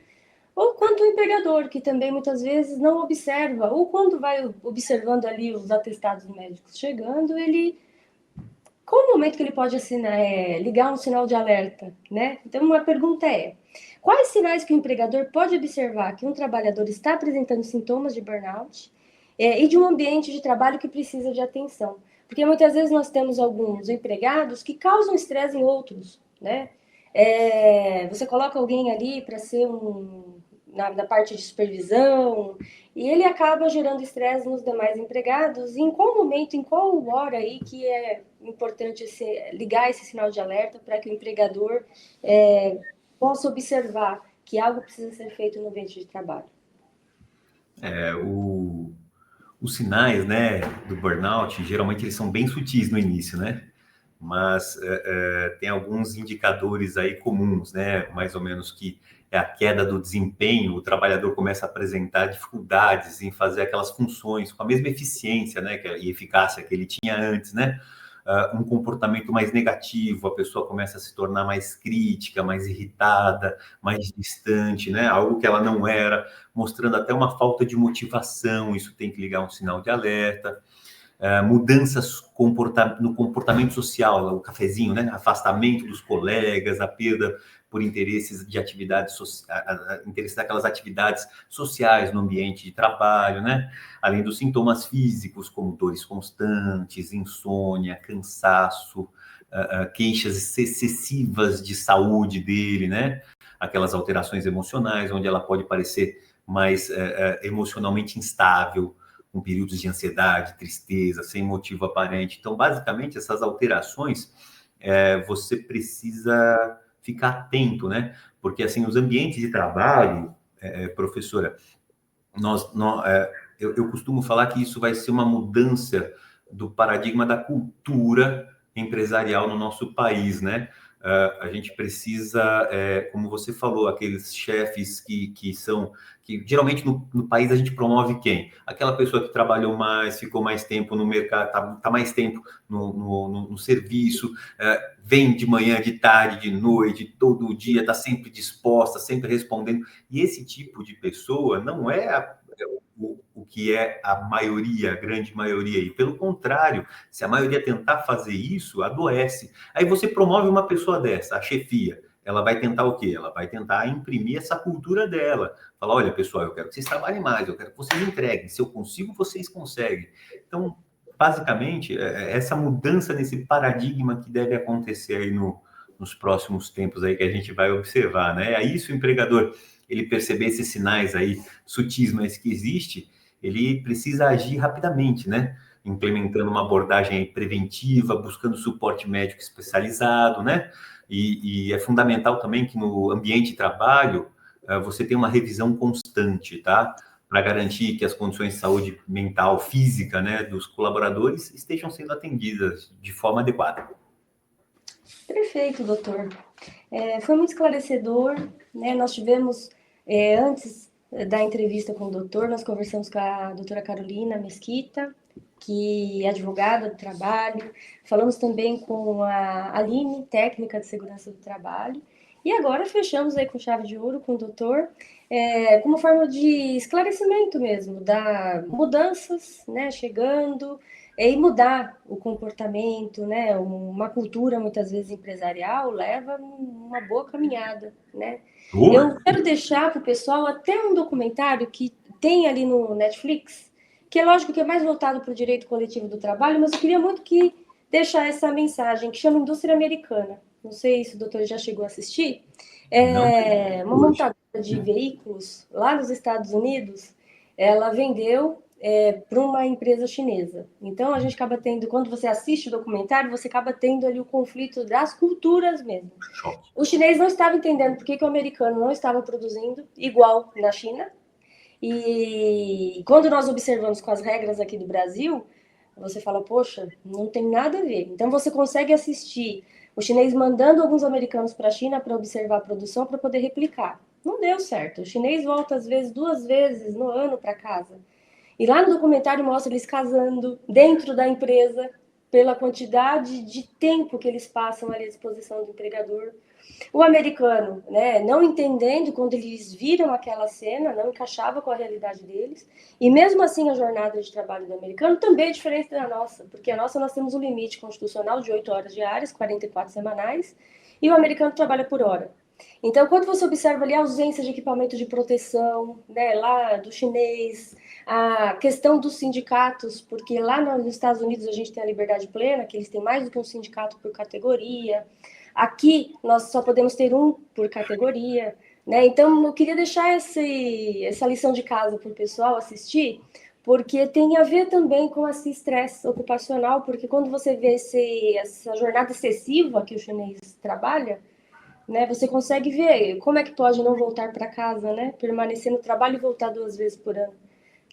ou quanto o empregador, que também muitas vezes não observa, ou quando vai observando ali os atestados médicos chegando, qual o momento que ele pode ligar um sinal de alerta, né? Então, uma pergunta quais sinais que o empregador pode observar que um trabalhador está apresentando sintomas de burnout e de um ambiente de trabalho que precisa de atenção? Porque muitas vezes nós temos alguns empregados que causam estresse em outros, né? Você coloca alguém ali para ser na parte de supervisão, e ele acaba gerando estresse nos demais empregados. E em qual momento, em qual hora aí que é importante ligar esse sinal de alerta para que o empregador possa observar que algo precisa ser feito no ambiente de trabalho? Os sinais, né, do burnout, geralmente eles são bem sutis no início, né? Mas tem alguns indicadores aí comuns, né? Mais ou menos que é a queda do desempenho, o trabalhador começa a apresentar dificuldades em fazer aquelas funções com a mesma eficiência, né, e eficácia que ele tinha antes, né? Um comportamento mais negativo, a pessoa começa a se tornar mais crítica, mais irritada, mais distante, né? Algo que ela não era, mostrando até uma falta de motivação. Isso tem que ligar um sinal de alerta. Mudanças no comportamento social, o cafezinho, né? Afastamento dos colegas, a perda por interesses de atividades interesse daquelas atividades sociais no ambiente de trabalho, né? Além dos sintomas físicos, como dores constantes, insônia, cansaço, queixas excessivas de saúde dele, né? Aquelas alterações emocionais, onde ela pode parecer mais emocionalmente instável, com períodos de ansiedade, tristeza, sem motivo aparente. Então, basicamente, essas alterações, você precisa ficar atento, né? Porque, assim, os ambientes de trabalho, professora, eu costumo falar que isso vai ser uma mudança do paradigma da cultura empresarial no nosso país, né? A gente precisa, como você falou, aqueles chefes que geralmente no país a gente promove quem? Aquela pessoa que trabalhou mais, ficou mais tempo no mercado, tá mais tempo no serviço, vem de manhã, de tarde, de noite, todo dia, está sempre disposta, sempre respondendo. E esse tipo de pessoa não é o que é a maioria, a grande maioria. E pelo contrário, se a maioria tentar fazer isso, adoece. Aí você promove uma pessoa dessa, a chefia. Ela vai tentar o quê? Ela vai tentar imprimir essa cultura dela. Falar, olha, pessoal, eu quero que vocês trabalhem mais, eu quero que vocês entreguem. Se eu consigo, vocês conseguem. Então, basicamente, essa mudança nesse paradigma que deve acontecer aí nos próximos tempos aí que a gente vai observar, né? É isso, o empregador, ele perceber esses sinais aí sutis, mas que existe, ele precisa agir rapidamente, né? Implementando uma abordagem preventiva, buscando suporte médico especializado, né? E é fundamental também que no ambiente de trabalho você tenha uma revisão constante, tá? Para garantir que as condições de saúde mental, física, né, dos colaboradores estejam sendo atendidas de forma adequada. Perfeito, doutor. Foi muito esclarecedor, né? Nós tivemos, antes da entrevista com o doutor, nós conversamos com a doutora Carolina Mesquita, que é advogada do trabalho, falamos também com a Aline, técnica de segurança do trabalho, e agora fechamos aí com chave de ouro com o doutor, como forma de esclarecimento mesmo, da mudanças, né, chegando, e mudar o comportamento, né, uma cultura muitas vezes empresarial leva uma boa caminhada, né. Eu quero deixar para o pessoal até um documentário que tem ali no Netflix, que é lógico que é mais voltado para o direito coletivo do trabalho, mas eu queria muito que deixar essa mensagem, que chama Indústria Americana. Não sei se o doutor já chegou a assistir. Uma montadora de veículos lá nos Estados Unidos, ela vendeu para uma empresa chinesa. Então, a gente acaba tendo, quando você assiste o documentário, você acaba tendo ali o conflito das culturas mesmo. O chinês não estava entendendo por que o americano não estava produzindo igual na China, e quando nós observamos com as regras aqui do Brasil, você fala, poxa, não tem nada a ver. Então você consegue assistir o chinês mandando alguns americanos para a China para observar a produção para poder replicar. Não deu certo. O chinês volta às vezes 2 vezes no ano para casa. E lá no documentário mostra eles casando dentro da empresa pela quantidade de tempo que eles passam ali à disposição do empregador. O americano, né, não entendendo quando eles viram aquela cena, não encaixava com a realidade deles, e mesmo assim a jornada de trabalho do americano também é diferente da nossa, porque a nossa nós temos um limite constitucional de 8 horas diárias, 44 semanais, e o americano trabalha por hora. Então, quando você observa ali a ausência de equipamento de proteção, né, lá do chinês, a questão dos sindicatos, porque lá nos Estados Unidos a gente tem a liberdade plena, que eles têm mais do que um sindicato por categoria. Aqui nós só podemos ter um por categoria, né? Então eu queria deixar essa lição de casa para o pessoal assistir, porque tem a ver também com esse estresse ocupacional, porque quando você vê essa jornada excessiva que o chinês trabalha, né, você consegue ver como é que pode não voltar para casa, né? Permanecer no trabalho e voltar 2 vezes por ano.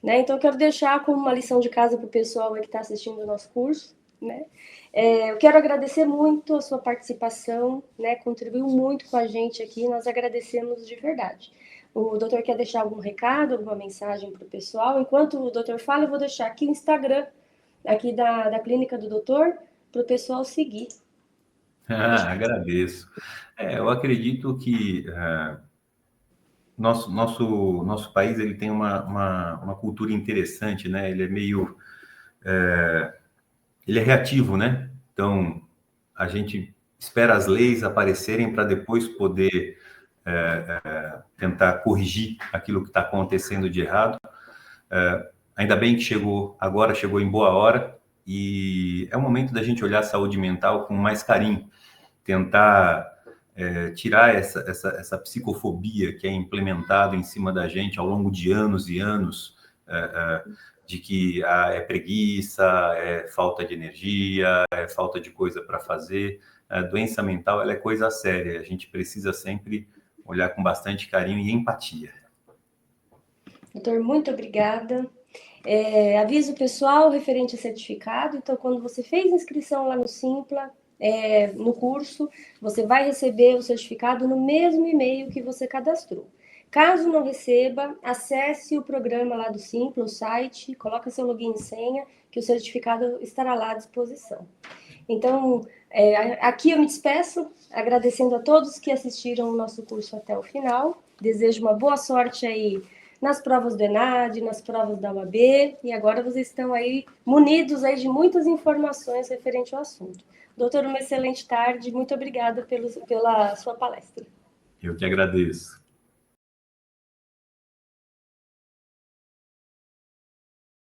Né? Então eu quero deixar como uma lição de casa para o pessoal que está assistindo o nosso curso, né? Eu quero agradecer muito a sua participação, né? Contribuiu muito com a gente aqui, nós agradecemos de verdade. O doutor quer deixar algum recado, alguma mensagem para o pessoal? Enquanto o doutor fala, eu vou deixar aqui o Instagram aqui da clínica do doutor para o pessoal seguir. Agradeço. Eu acredito que nosso país ele tem uma cultura interessante, né? Ele é meio ele é reativo, né? Então, a gente espera as leis aparecerem para depois poder tentar corrigir aquilo que está acontecendo de errado. Ainda bem que chegou em boa hora, e é o momento da gente olhar a saúde mental com mais carinho, tentar tirar essa psicofobia que é implementada em cima da gente ao longo de anos e anos, de que é preguiça, é falta de energia, é falta de coisa para fazer. A doença mental ela é coisa séria, a gente precisa sempre olhar com bastante carinho e empatia. Doutor, muito obrigada. Aviso pessoal referente a certificado. Então, quando você fez inscrição lá no Simpla, no curso, você vai receber o certificado no mesmo e-mail que você cadastrou. Caso não receba, acesse o programa lá do Simpla, o site, coloca seu login e senha, que o certificado estará lá à disposição. Então, aqui eu me despeço, agradecendo a todos que assistiram o nosso curso até o final. Desejo uma boa sorte aí nas provas do ENAD, nas provas da UAB, e agora vocês estão aí munidos aí de muitas informações referente ao assunto. Doutor, uma excelente tarde, muito obrigada pela sua palestra. Eu que agradeço.